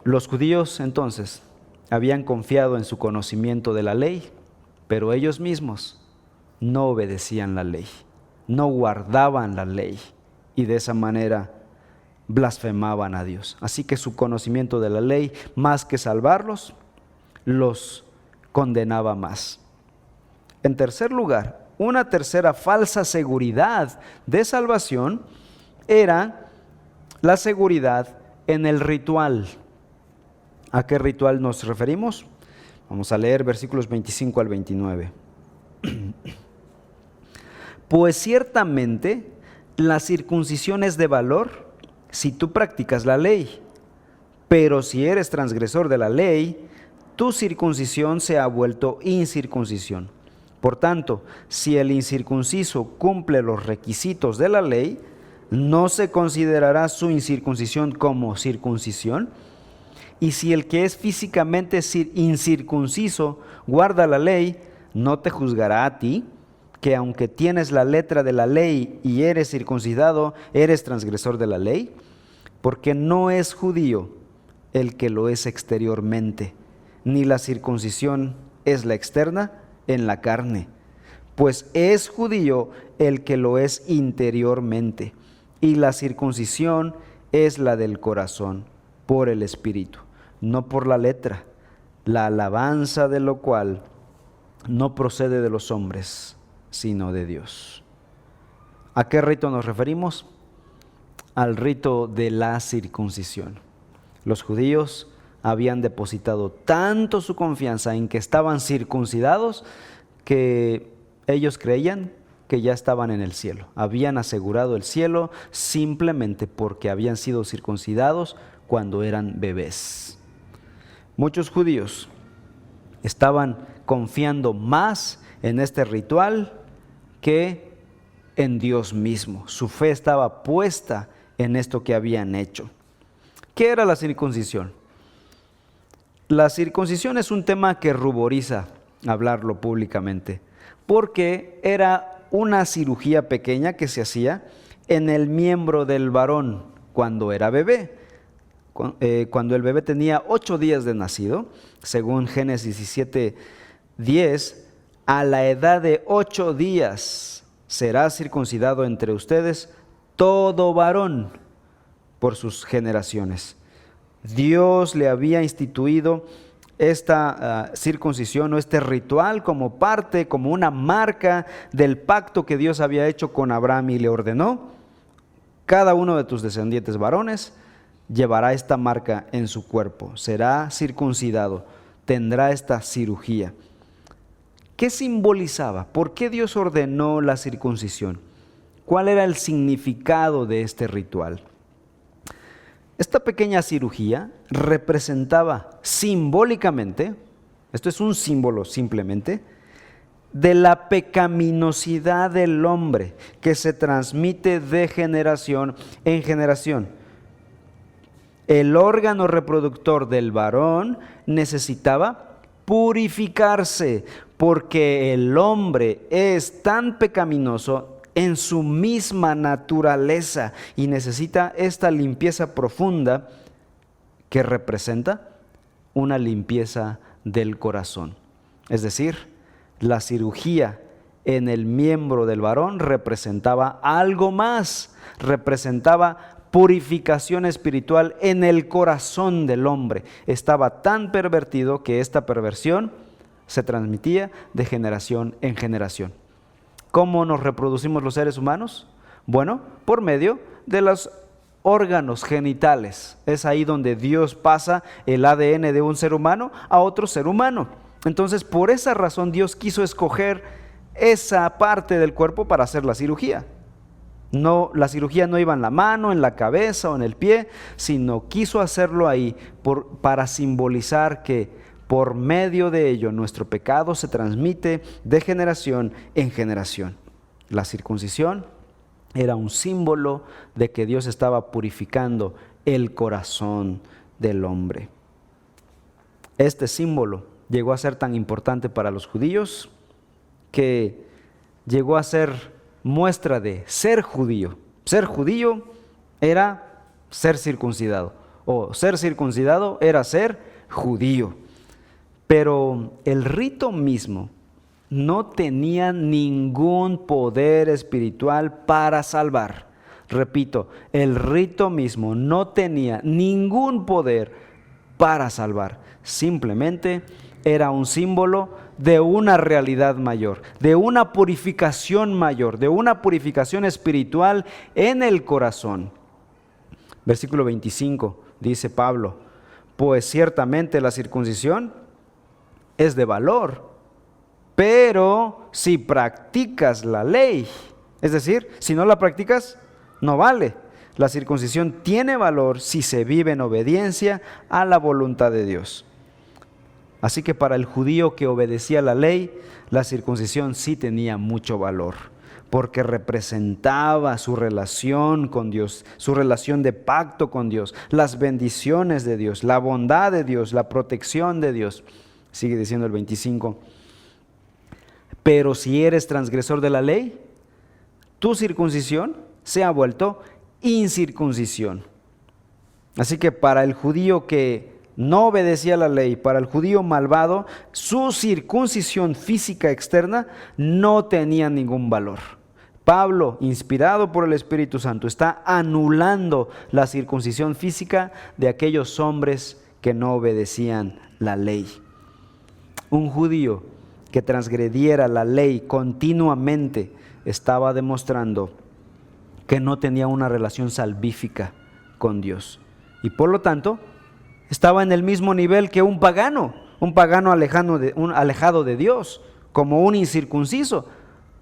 Los judíos entonces habían confiado en su conocimiento de la ley, pero ellos mismos no obedecían la ley, no guardaban la ley y de esa manera blasfemaban a Dios. Así que su conocimiento de la ley, más que salvarlos, los condenaba más. En tercer lugar, una tercera falsa seguridad de salvación era la seguridad en el ritual. ¿A qué ritual nos referimos? Vamos a leer versículos 25 al 29. Pues ciertamente la circuncisión es de valor si tú practicas la ley, pero si eres transgresor de la ley, tu circuncisión se ha vuelto incircuncisión. Por tanto, si el incircunciso cumple los requisitos de la ley, ¿no se considerará su incircuncisión como circuncisión? Y si el que es físicamente incircunciso guarda la ley, ¿no te juzgará a ti, que aunque tienes la letra de la ley y eres circuncidado, eres transgresor de la ley? Porque no es judío el que lo es exteriormente, ni la circuncisión es la externa en la carne, pues es judío el que lo es interiormente, y la circuncisión es la del corazón, por el Espíritu, no por la letra, la alabanza de lo cual no procede de los hombres, sino de Dios. ¿A qué rito nos referimos? Al rito de la circuncisión. Los judíos habían depositado tanto su confianza en que estaban circuncidados que ellos creían que ya estaban en el cielo. Habían asegurado el cielo simplemente porque habían sido circuncidados cuando eran bebés. Muchos judíos estaban confiando más en este ritual que en Dios mismo. Su fe estaba puesta en esto que habían hecho. ¿Qué era la circuncisión? La circuncisión es un tema que ruboriza hablarlo públicamente, porque era una cirugía pequeña que se hacía en el miembro del varón cuando era bebé. Cuando el bebé tenía 8 días de nacido, según Génesis 17:10, a la edad de 8 días será circuncidado entre ustedes todo varón por sus generaciones. Dios le había instituido esta circuncisión o este ritual como parte, como una marca del pacto que Dios había hecho con Abraham y le ordenó: cada uno de tus descendientes varones llevará esta marca en su cuerpo, será circuncidado, tendrá esta cirugía. ¿Qué simbolizaba? ¿Por qué Dios ordenó la circuncisión? ¿Cuál era el significado de este ritual? Esta pequeña cirugía representaba simbólicamente, esto es un símbolo simplemente, de la pecaminosidad del hombre que se transmite de generación en generación. El órgano reproductor del varón necesitaba purificarse porque el hombre es tan pecaminoso en su misma naturaleza y necesita esta limpieza profunda que representa una limpieza del corazón. Es decir, la cirugía en el miembro del varón representaba algo más, representaba purificación espiritual en el corazón del hombre. Estaba tan pervertido que esta perversión se transmitía de generación en generación. ¿Cómo nos reproducimos los seres humanos? Bueno, por medio de los órganos genitales. Es ahí donde Dios pasa el ADN de un ser humano a otro ser humano. Entonces, por esa razón Dios quiso escoger esa parte del cuerpo para hacer la cirugía. No, la cirugía no iba en la mano, en la cabeza o en el pie, sino quiso hacerlo ahí para simbolizar que por medio de ello nuestro pecado se transmite de generación en generación. La circuncisión era un símbolo de que Dios estaba purificando el corazón del hombre. Este símbolo llegó a ser tan importante para los judíos que llegó a ser muestra de ser judío. Ser judío era ser circuncidado, o ser circuncidado era ser judío. Pero el rito mismo no tenía ningún poder espiritual para salvar. Repito, el rito mismo no tenía ningún poder para salvar. Simplemente era un símbolo de una realidad mayor, de una purificación mayor, de una purificación espiritual en el corazón. Versículo 25 dice Pablo: pues ciertamente la circuncisión es de valor, pero si practicas la ley, es decir, si no la practicas, no vale. La circuncisión tiene valor si se vive en obediencia a la voluntad de Dios. Así que para el judío que obedecía la ley, la circuncisión sí tenía mucho valor, porque representaba su relación con Dios, su relación de pacto con Dios, las bendiciones de Dios, la bondad de Dios, la protección de Dios. Sigue diciendo el 25. Pero si eres transgresor de la ley, tu circuncisión se ha vuelto incircuncisión. Así que para el judío que no obedecía la ley, para el judío malvado, su circuncisión física externa no tenía ningún valor. Pablo, inspirado por el Espíritu Santo, está anulando la circuncisión física de aquellos hombres que no obedecían la ley. Un judío que transgrediera la ley continuamente estaba demostrando que no tenía una relación salvífica con Dios. Y por lo tanto, estaba en el mismo nivel que un pagano alejado de Dios, como un incircunciso.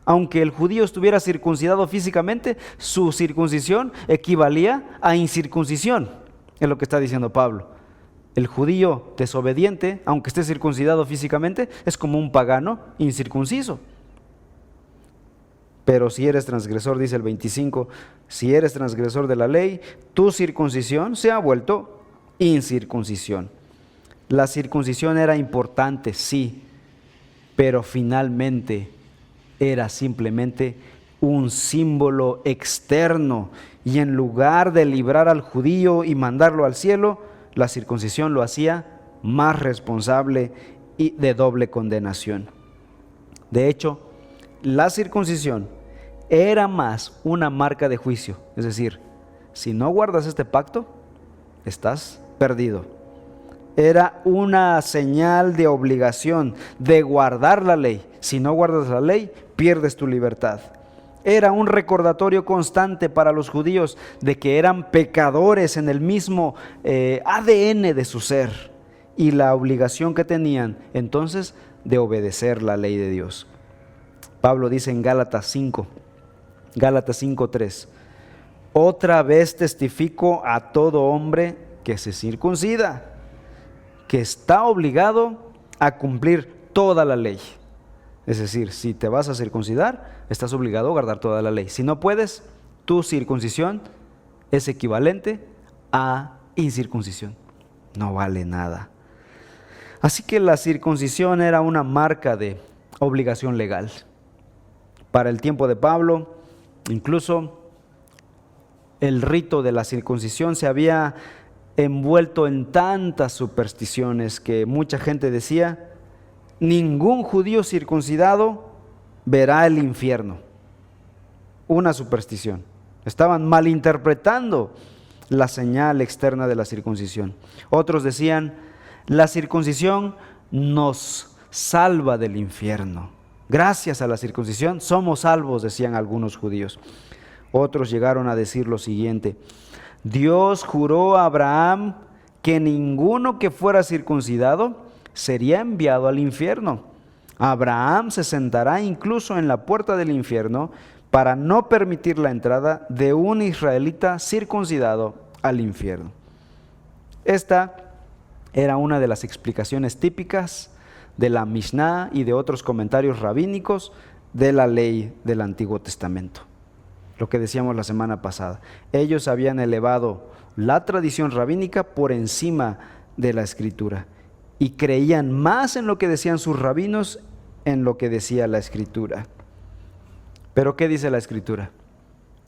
Aunque el judío estuviera circuncidado físicamente, su circuncisión equivalía a incircuncisión, es lo que está diciendo Pablo. El judío desobediente, aunque esté circuncidado físicamente, es como un pagano incircunciso. Pero si eres transgresor, dice el 25, si eres transgresor de la ley, tu circuncisión se ha vuelto incircuncisión. La circuncisión era importante, sí, pero finalmente era simplemente un símbolo externo, y en lugar de librar al judío y mandarlo al cielo, la circuncisión lo hacía más responsable y de doble condenación. De hecho, la circuncisión era más una marca de juicio, es decir, si no guardas este pacto, estás perdido. Era una señal de obligación de guardar la ley. Si no guardas la ley, pierdes tu libertad. Era un recordatorio constante para los judíos de que eran pecadores en el mismo ADN de su ser, y la obligación que tenían entonces de obedecer la ley de Dios. Pablo dice en Gálatas 5:3, otra vez testifico a todo hombre que se circuncida, que está obligado a cumplir toda la ley. Es decir, si te vas a circuncidar, estás obligado a guardar toda la ley. Si no puedes, tu circuncisión es equivalente a incircuncisión. No vale nada. Así que la circuncisión era una marca de obligación legal. Para el tiempo de Pablo, incluso el rito de la circuncisión se había envuelto en tantas supersticiones que mucha gente decía: ningún judío circuncidado verá el infierno. Una superstición. Estaban malinterpretando la señal externa de la circuncisión. Otros decían: la circuncisión nos salva del infierno. Gracias a la circuncisión somos salvos, decían algunos judíos. Otros llegaron a decir lo siguiente: Dios juró a Abraham que ninguno que fuera circuncidado sería enviado al infierno. Abraham se sentará incluso en la puerta del infierno para no permitir la entrada de un israelita circuncidado al infierno. Esta era una de las explicaciones típicas de la Mishnah y de otros comentarios rabínicos de la ley del Antiguo Testamento. Lo que decíamos la semana pasada. Ellos habían elevado la tradición rabínica por encima de la Escritura y creían más en lo que decían sus rabinos en lo que decía la Escritura. ¿Pero qué dice la Escritura?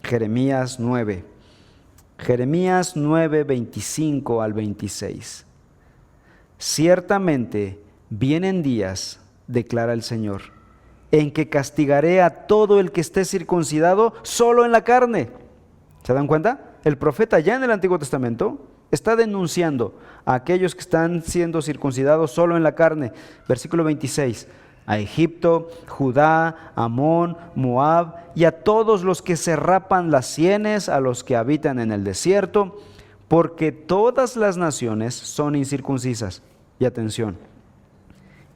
Jeremías 9. Jeremías 9, 25 al 26. Ciertamente vienen días, declara el Señor, en que castigaré a todo el que esté circuncidado solo en la carne. ¿Se dan cuenta? El profeta ya en el Antiguo Testamento está denunciando a aquellos que están siendo circuncidados solo en la carne. Versículo 26. A Egipto, Judá, Amón, Moab y a todos los que se rapan las sienes, a los que habitan en el desierto, porque todas las naciones son incircuncisas. Y atención,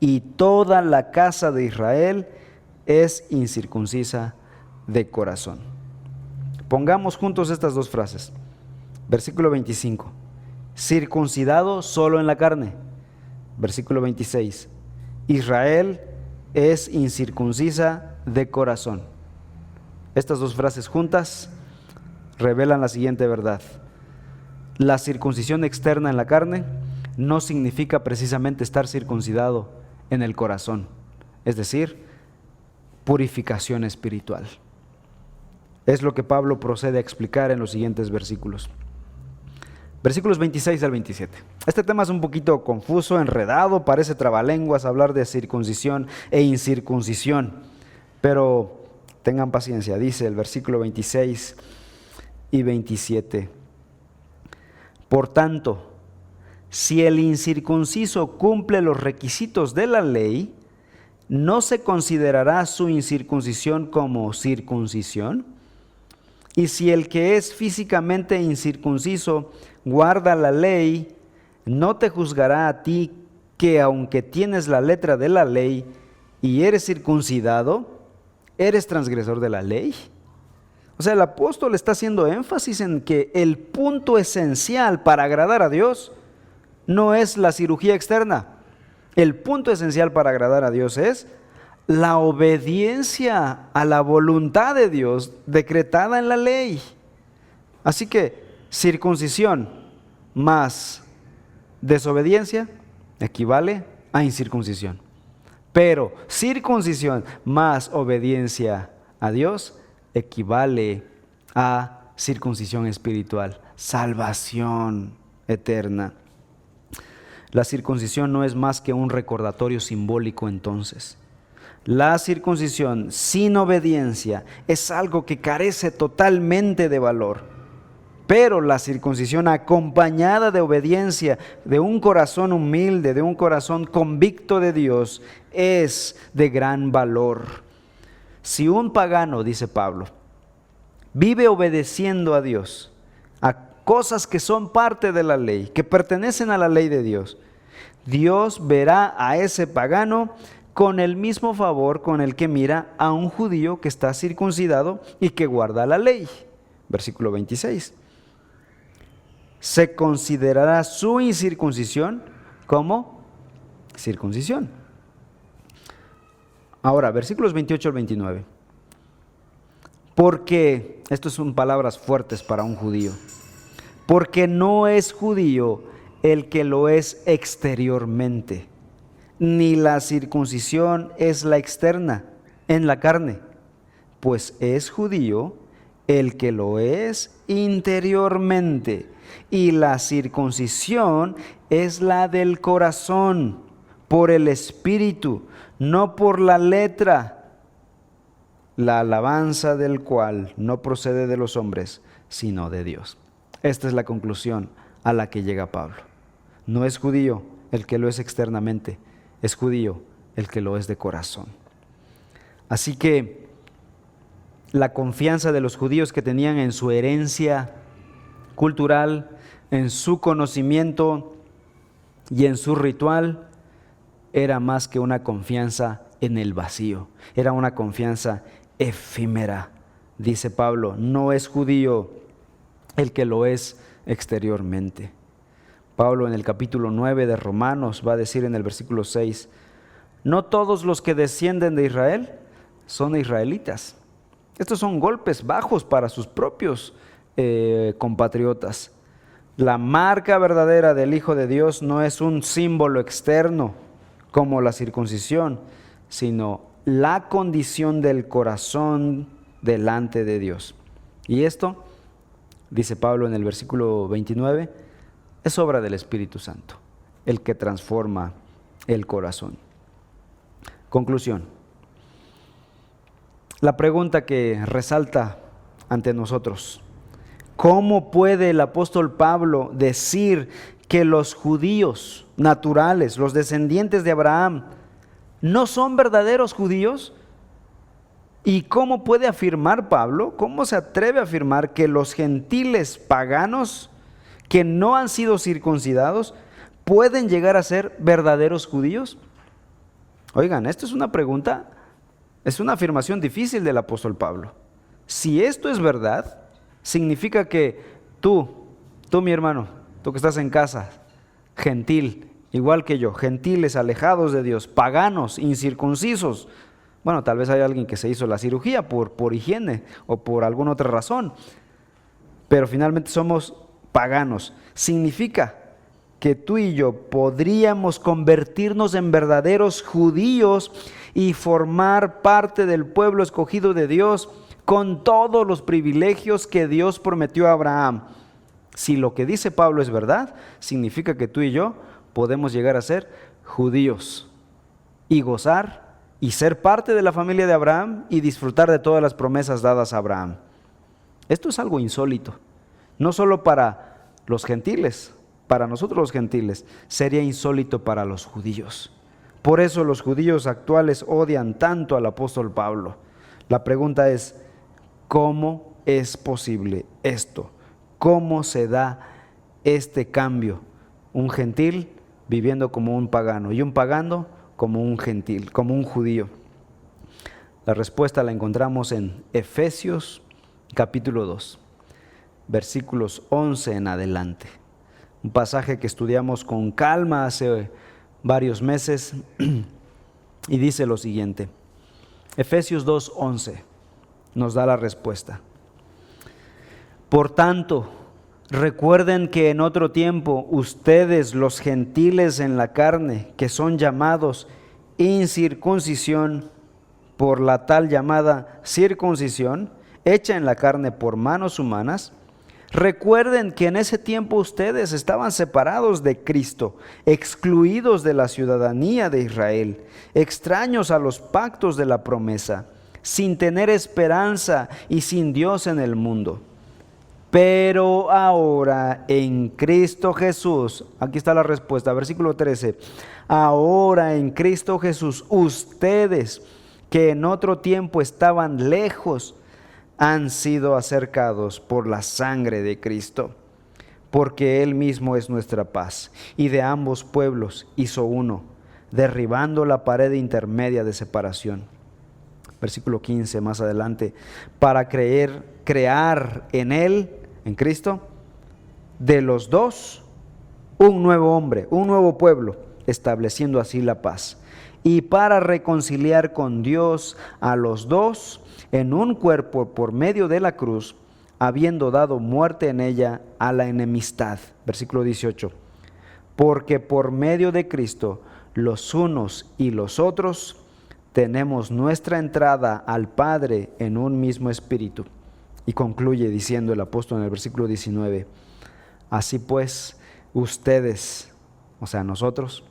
y toda la casa de Israel es incircuncisa de corazón. Pongamos juntos estas dos frases. Versículo 25, circuncidado solo en la carne. Versículo 26, Israel es incircuncisa de corazón. Estas dos frases juntas revelan la siguiente verdad. La circuncisión externa en la carne no significa precisamente estar circuncidado en el corazón, es decir, purificación espiritual. Es lo que Pablo procede a explicar en los siguientes versículos. Versículos 26 al 27. Este tema es un poquito confuso, enredado, parece trabalenguas hablar de circuncisión e incircuncisión, pero tengan paciencia, dice el versículo 26 y 27. Por tanto, si el incircunciso cumple los requisitos de la ley, ¿no se considerará su incircuncisión como circuncisión? Y si el que es físicamente incircunciso guarda la ley, ¿no te juzgará a ti que aunque tienes la letra de la ley y eres circuncidado, eres transgresor de la ley? O sea, el apóstol está haciendo énfasis en que el punto esencial para agradar a Dios no es la cirugía externa. El punto esencial para agradar a Dios es la obediencia a la voluntad de Dios decretada en la ley. Así que circuncisión más desobediencia equivale a incircuncisión. Pero circuncisión más obediencia a Dios equivale a circuncisión espiritual, salvación eterna. La circuncisión no es más que un recordatorio simbólico entonces. La circuncisión sin obediencia es algo que carece totalmente de valor. Pero la circuncisión acompañada de obediencia, de un corazón humilde, de un corazón convicto de Dios, es de gran valor. Si un pagano, dice Pablo, vive obedeciendo a Dios, a cosas que son parte de la ley, que pertenecen a la ley de Dios, Dios verá a ese pagano con el mismo favor con el que mira a un judío que está circuncidado y que guarda la ley. Versículo 26. Se considerará su incircuncisión como circuncisión. Ahora, versículos 28 al 29. Porque, estas son palabras fuertes para un judío, porque no es judío el que lo es exteriormente, ni la circuncisión es la externa en la carne, pues es judío el que lo es interiormente, y la circuncisión es la del corazón, por el espíritu, no por la letra, la alabanza del cual no procede de los hombres, sino de Dios. Esta es la conclusión a la que llega Pablo. No es judío el que lo es externamente, es judío el que lo es de corazón. Así que la confianza de los judíos que tenían en su herencia cultural, en su conocimiento y en su ritual, era más que una confianza en el vacío, era una confianza efímera. Dice Pablo, no es judío el que lo es exteriormente. Pablo en el capítulo 9 de Romanos va a decir en el versículo 6, no todos los que descienden de Israel son israelitas. Estos son golpes bajos para sus propios compatriotas. La marca verdadera del Hijo de Dios no es un símbolo externo como la circuncisión, sino la condición del corazón delante de Dios. Y esto, dice Pablo en el versículo 29, es obra del Espíritu Santo, el que transforma el corazón. Conclusión. La pregunta que resalta ante nosotros: ¿cómo puede el apóstol Pablo decir que los judíos naturales, los descendientes de Abraham, no son verdaderos judíos? ¿Y cómo puede afirmar Pablo, cómo se atreve a afirmar que los gentiles paganos que no han sido circuncidados pueden llegar a ser verdaderos judíos? Oigan, esto es una pregunta, es una afirmación difícil del apóstol Pablo. Si esto es verdad, significa que tú mi hermano, tú que estás en casa, gentil, igual que yo, gentiles alejados de Dios, paganos, incircuncisos. Bueno, tal vez hay alguien que se hizo la cirugía por higiene o por alguna otra razón, pero finalmente somos paganos. Significa que tú y yo podríamos convertirnos en verdaderos judíos y formar parte del pueblo escogido de Dios con todos los privilegios que Dios prometió a Abraham. Si lo que dice Pablo es verdad, significa que tú y yo podemos llegar a ser judíos y gozar y ser parte de la familia de Abraham y disfrutar de todas las promesas dadas a Abraham. Esto es algo insólito, no solo para los gentiles, para nosotros los gentiles, sería insólito para los judíos. Por eso los judíos actuales odian tanto al apóstol Pablo. La pregunta es, ¿cómo es posible esto? ¿Cómo se da este cambio? Un gentil viviendo como un pagano y un pagano como un gentil, como un judío. La respuesta la encontramos en Efesios capítulo 2, versículos 11 en adelante. Un pasaje que estudiamos con calma hace varios meses y dice lo siguiente. Efesios 2:11 nos da la respuesta. Por tanto, recuerden que en otro tiempo ustedes, los gentiles en la carne, que son llamados incircuncisión por la tal llamada circuncisión, hecha en la carne por manos humanas, recuerden que en ese tiempo ustedes estaban separados de Cristo, excluidos de la ciudadanía de Israel, extraños a los pactos de la promesa, sin tener esperanza y sin Dios en el mundo. Pero ahora en Cristo Jesús, aquí está la respuesta, versículo 13, ahora en Cristo Jesús, ustedes que en otro tiempo estaban lejos, han sido acercados por la sangre de Cristo, porque Él mismo es nuestra paz, y de ambos pueblos hizo uno, derribando la pared intermedia de separación. Versículo 15 más adelante, para crear en Él, en Cristo, de los dos, un nuevo hombre, un nuevo pueblo, estableciendo así la paz, y para reconciliar con Dios a los dos en un cuerpo por medio de la cruz, habiendo dado muerte en ella a la enemistad. Versículo 18, porque por medio de Cristo los unos y los otros tenemos nuestra entrada al Padre en un mismo espíritu. Y concluye diciendo el apóstol en el versículo 19, así pues ustedes, o sea nosotros,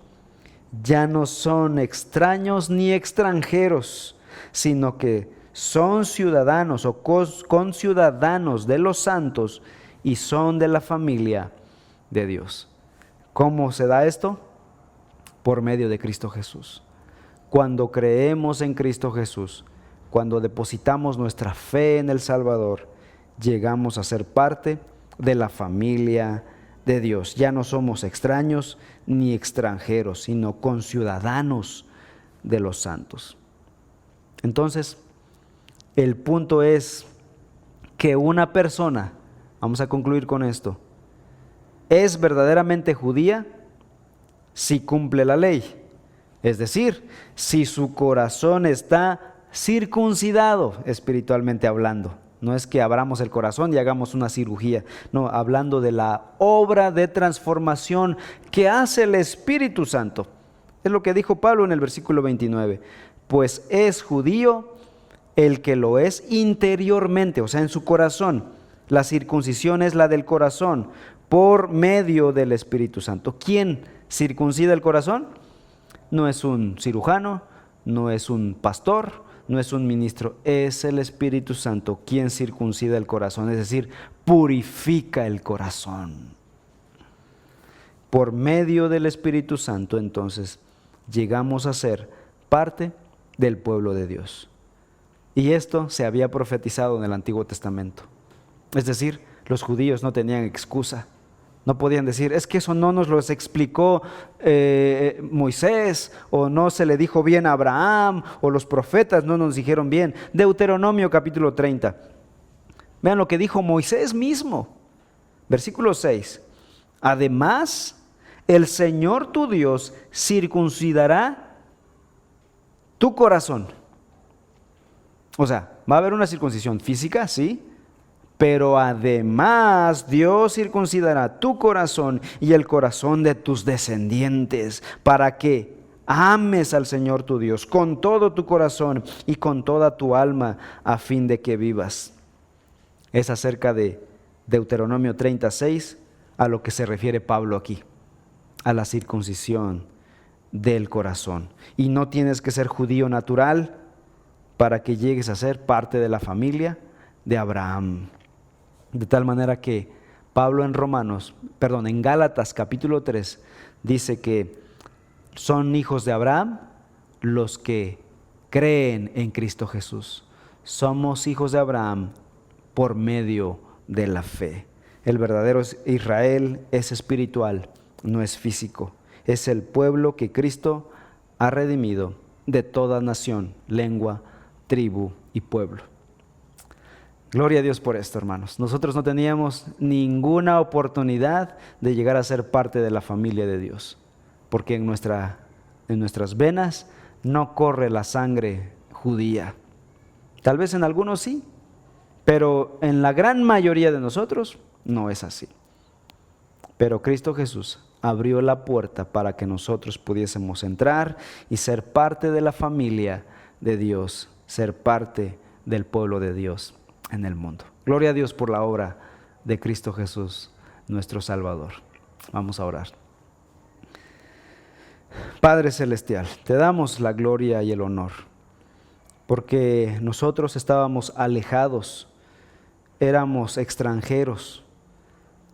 ya no son extraños ni extranjeros, sino que son ciudadanos o conciudadanos de los santos y son de la familia de Dios. ¿Cómo se da esto? Por medio de Cristo Jesús. Cuando creemos en Cristo Jesús, cuando depositamos nuestra fe en el Salvador, llegamos a ser parte de la familia de Dios. Ya no somos extraños ni extranjeros, sino conciudadanos de los santos. Entonces, el punto es que una persona, vamos a concluir con esto, es verdaderamente judía si cumple la ley. Es decir, si su corazón está circuncidado espiritualmente hablando. No es que abramos el corazón y hagamos una cirugía. No, hablando de la obra de transformación que hace el Espíritu Santo. Es lo que dijo Pablo en el versículo 29. Pues es judío el que lo es interiormente, o sea, en su corazón. La circuncisión es la del corazón, por medio del Espíritu Santo. ¿Quién circuncida el corazón? No es un cirujano, no es un pastor, no es un ministro, es el Espíritu Santo quien circuncida el corazón, es decir, purifica el corazón. Por medio del Espíritu Santo, entonces, llegamos a ser parte del pueblo de Dios. Y esto se había profetizado en el Antiguo Testamento. Es decir, los judíos no tenían excusa. No podían decir, es que eso no nos lo explicó Moisés, o no se le dijo bien a Abraham, o los profetas no nos dijeron bien. Deuteronomio capítulo 30. Vean lo que dijo Moisés mismo. Versículo 6. Además, el Señor tu Dios circuncidará tu corazón. O sea, va a haber una circuncisión física, sí, pero además Dios circuncidará tu corazón y el corazón de tus descendientes, para que ames al Señor tu Dios con todo tu corazón y con toda tu alma, a fin de que vivas. Es acerca de Deuteronomio 36 a lo que se refiere Pablo aquí, a la circuncisión del corazón. Y no tienes que ser judío natural para que llegues a ser parte de la familia de Abraham. De tal manera que Pablo en Gálatas capítulo 3 dice que son hijos de Abraham los que creen en Cristo Jesús. Somos hijos de Abraham por medio de la fe. El verdadero Israel es espiritual, no es físico. Es el pueblo que Cristo ha redimido de toda nación, lengua, tribu y pueblo. Gloria a Dios por esto, hermanos. Nosotros no teníamos ninguna oportunidad de llegar a ser parte de la familia de Dios, porque en nuestras venas no corre la sangre judía. Tal vez en algunos sí, pero en la gran mayoría de nosotros no es así. Pero Cristo Jesús abrió la puerta para que nosotros pudiésemos entrar y ser parte de la familia de Dios, ser parte del pueblo de Dios en el mundo. Gloria a Dios por la obra de Cristo Jesús, nuestro Salvador. Vamos a orar. Padre Celestial, te damos la gloria y el honor, porque nosotros estábamos alejados, éramos extranjeros,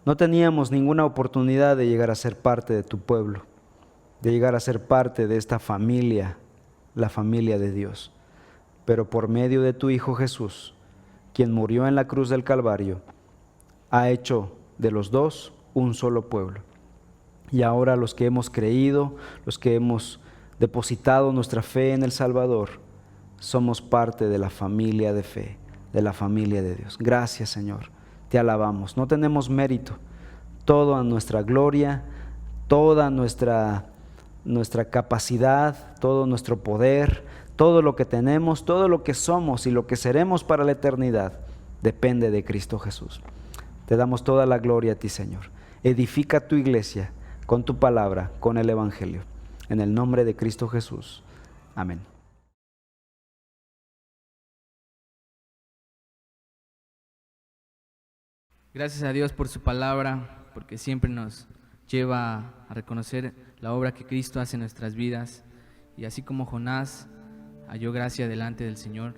no teníamos ninguna oportunidad de llegar a ser parte de tu pueblo, de llegar a ser parte de esta familia, la familia de Dios. Pero por medio de tu Hijo Jesús, quien murió en la cruz del Calvario, ha hecho de los dos un solo pueblo. Y ahora los que hemos creído, los que hemos depositado nuestra fe en el Salvador, somos parte de la familia de fe, de la familia de Dios. Gracias, Señor, te alabamos. No tenemos mérito, toda nuestra gloria, toda nuestra capacidad, todo nuestro poder, todo lo que tenemos, todo lo que somos y lo que seremos para la eternidad, depende de Cristo Jesús. Te damos toda la gloria a ti, Señor. Edifica tu iglesia con tu palabra, con el Evangelio. En el nombre de Cristo Jesús. Amén. Gracias a Dios por su palabra, porque siempre nos lleva a reconocer la obra que Cristo hace en nuestras vidas. Y así como Jonás halló gracia delante del Señor,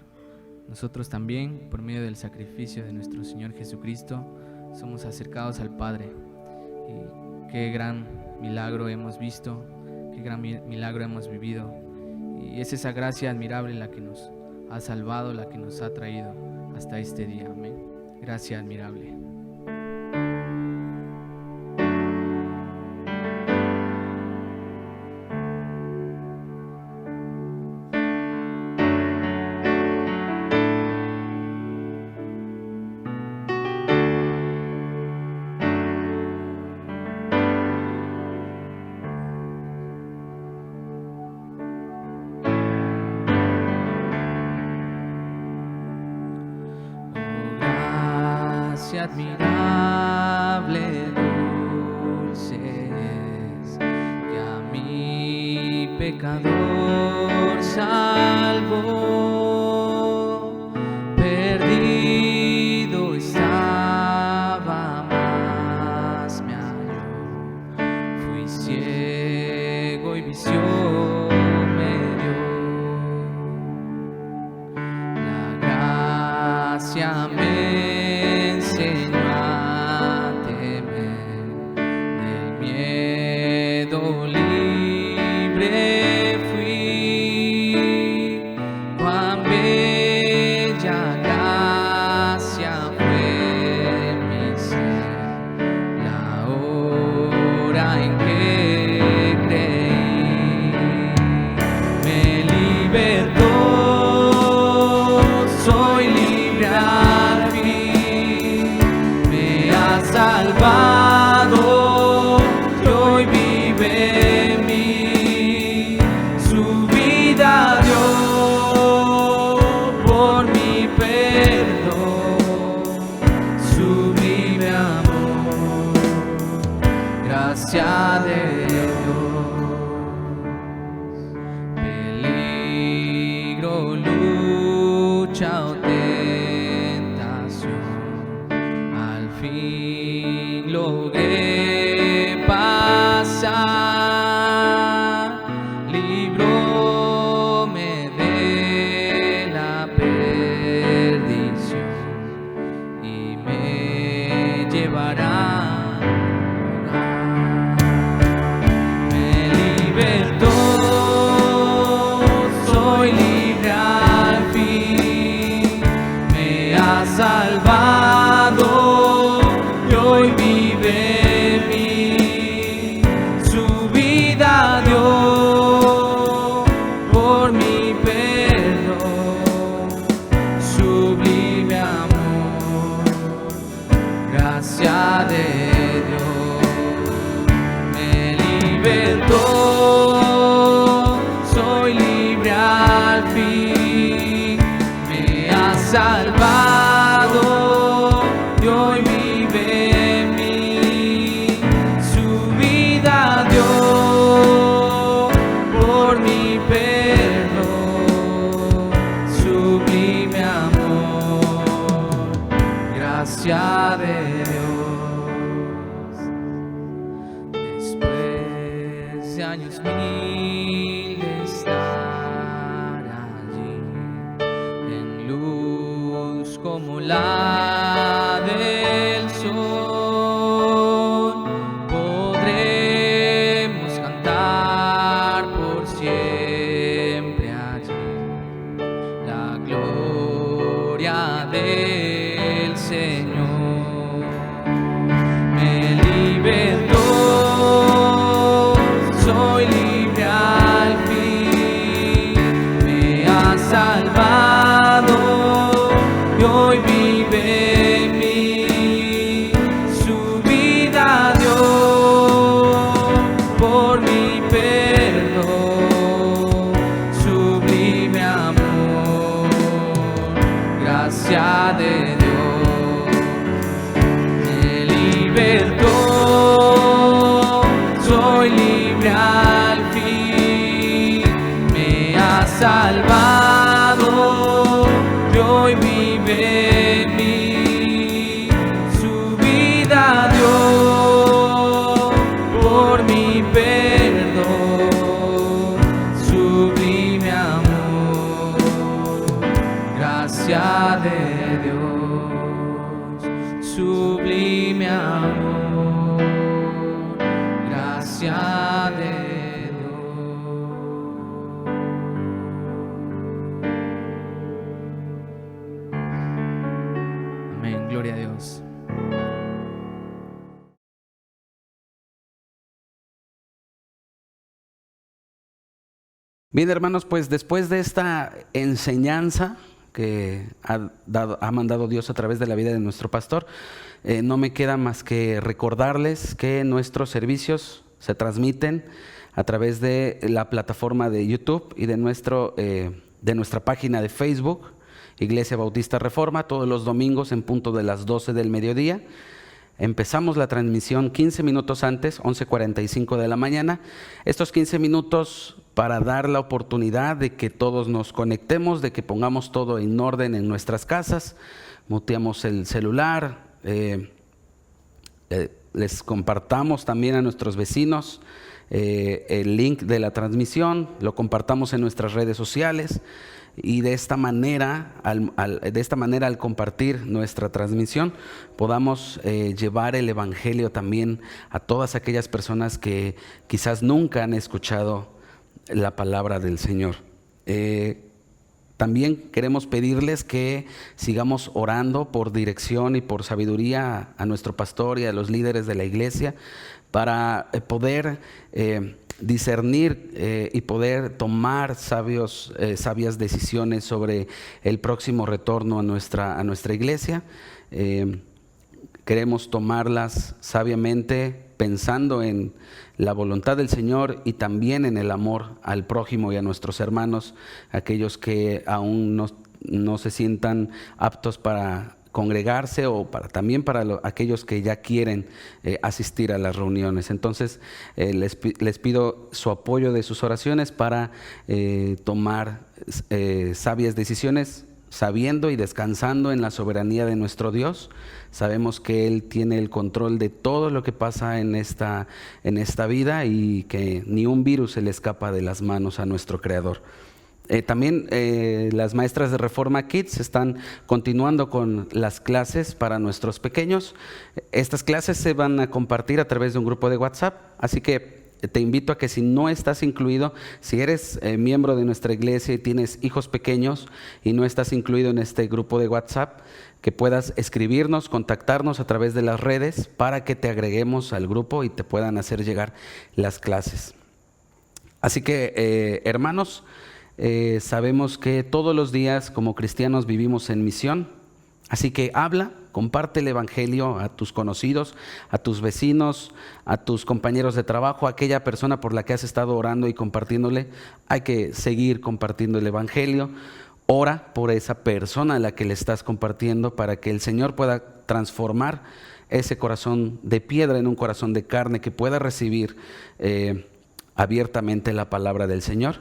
nosotros también, por medio del sacrificio de nuestro Señor Jesucristo, somos acercados al Padre. Y qué gran milagro hemos visto, qué gran milagro hemos vivido. Y es esa gracia admirable la que nos ha salvado, la que nos ha traído hasta este día. Amén. Gracia admirable. admirable, dulce es que a mi pecador salvó. Perdido estaba, mas me halló. Fui ciego y visión me dio. La gracia me enseñó a temer, del miedo libre fui. Cuán bella gracia fue mi ser, la hora en que creí. Me libertó, soy libre al fin. Me ha salvado y hoy vive en mí. Su vida dio por mi perdón, sublime amor, gracia de Dios. Peligro, lucha o tentación, al fin logré pasar. Libróme de la perdición y me llevará a hogar. Me libertó, soy libre al fin. Me ha salvado y hoy vive en mí. Su vida dio por mi perdón, sublime amor, gracia de Dios. Me libertó, soy libre al fin. Me ha salvado y hoy vive en mí. Su vida dio por mi perdón, sublime amor, gracia de Dios. Después de años mil de estar allí, en luz como la del sol, podremos cantar por siempre allí la gloria del Señor. Me libertó, soy libre al fin. Me ha salvado y hoy vive en mí. Su vida dio por mi perdón, sublime amor, gracia de Dios. Me libertó, soy libre al fin. Me ha salvado y hoy vive en mí. Su vida dio por mi perdón, sublime amor, gracia de Dios. Sublime amor, gracia de Dios. Amén, gloria a Dios. Bien, hermanos, pues después de esta enseñanza que ha mandado Dios a través de la vida de nuestro pastor, no me queda más que recordarles que nuestros servicios se transmiten a través de la plataforma de YouTube y de nuestra página de Facebook. Iglesia Bautista Reforma, todos los domingos en punto de las 12 del mediodía. Empezamos la transmisión 15 minutos antes, 11:45 de la mañana. Estos 15 minutos para dar la oportunidad de que todos nos conectemos, de que pongamos todo en orden en nuestras casas, muteamos el celular, les compartamos también a nuestros vecinos el link de la transmisión, lo compartamos en nuestras redes sociales. Y de esta manera, al compartir nuestra transmisión, podamos llevar el Evangelio también a todas aquellas personas que quizás nunca han escuchado la palabra del Señor. También queremos pedirles que sigamos orando por dirección y por sabiduría a nuestro pastor y a los líderes de la iglesia para poder discernir y poder tomar sabias decisiones sobre el próximo retorno a nuestra iglesia. Queremos tomarlas sabiamente pensando en la voluntad del Señor y también en el amor al prójimo y a nuestros hermanos, aquellos que aún no se sientan aptos para congregarse o también para aquellos que ya quieren asistir a las reuniones. Entonces les pido su apoyo de sus oraciones para tomar sabias decisiones, sabiendo y descansando en la soberanía de nuestro Dios. Sabemos que Él tiene el control de todo lo que pasa en esta vida y que ni un virus se le escapa de las manos a nuestro Creador. También las maestras de Reforma Kids están continuando con las clases para nuestros pequeños. Estas clases se van a compartir a través de un grupo de WhatsApp, así que te invito a que si no estás incluido, si eres miembro de nuestra iglesia y tienes hijos pequeños y no estás incluido en este grupo de WhatsApp, que puedas escribirnos, contactarnos a través de las redes para que te agreguemos al grupo y te puedan hacer llegar las clases. Así que, hermanos, sabemos que todos los días como cristianos vivimos en misión, así que habla, comparte el Evangelio a tus conocidos, a tus vecinos, a tus compañeros de trabajo, a aquella persona por la que has estado orando y compartiéndole. Hay que seguir compartiendo el Evangelio. Ora por esa persona a la que le estás compartiendo para que el Señor pueda transformar ese corazón de piedra en un corazón de carne que pueda recibir abiertamente la palabra del Señor.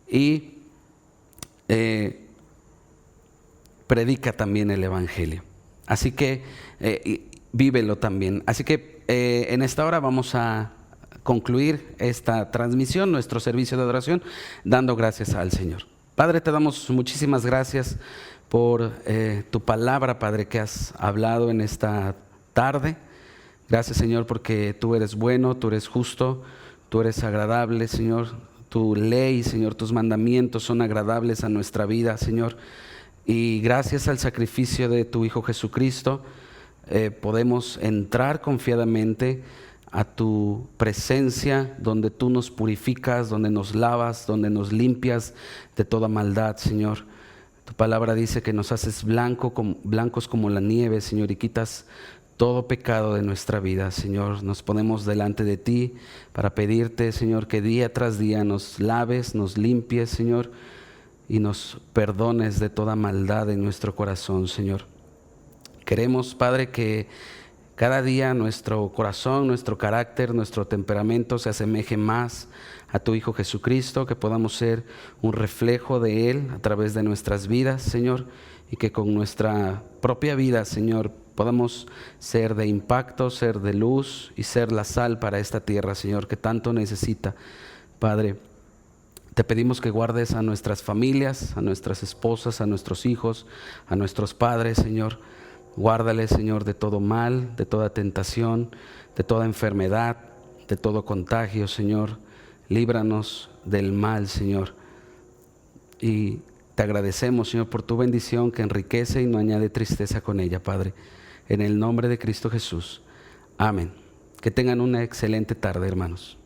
Y predica también el Evangelio. Así que vívelo también. Así que en esta hora vamos a concluir esta transmisión, nuestro servicio de adoración, dando gracias al Señor. Padre, te damos muchísimas gracias por tu palabra, Padre, que has hablado en esta tarde. Gracias, Señor, porque tú eres bueno, tú eres justo, tú eres agradable, Señor. Tu ley, Señor, tus mandamientos son agradables a nuestra vida, Señor. Y gracias al sacrificio de tu Hijo Jesucristo, podemos entrar confiadamente a tu presencia, donde tú nos purificas, donde nos lavas, donde nos limpias de toda maldad, Señor. Tu palabra dice que nos haces blancos como la nieve, Señor, y quitas todo pecado de nuestra vida, Señor. Nos ponemos delante de ti para pedirte, Señor, que día tras día nos laves, nos limpies, Señor, y nos perdones de toda maldad en nuestro corazón, Señor. Queremos, Padre, que cada día nuestro corazón, nuestro carácter, nuestro temperamento se asemeje más a tu Hijo Jesucristo, que podamos ser un reflejo de Él a través de nuestras vidas, Señor, y que con nuestra propia vida, Señor, podamos ser de impacto, ser de luz y ser la sal para esta tierra, Señor, que tanto necesita. Padre, te pedimos que guardes a nuestras familias, a nuestras esposas, a nuestros hijos, a nuestros padres, Señor. Guárdales, Señor, de todo mal, de toda tentación, de toda enfermedad, de todo contagio, Señor. Líbranos del mal, Señor. Y te agradecemos, Señor, por tu bendición que enriquece y no añade tristeza con ella, Padre. En el nombre de Cristo Jesús. Amén. Que tengan una excelente tarde, hermanos.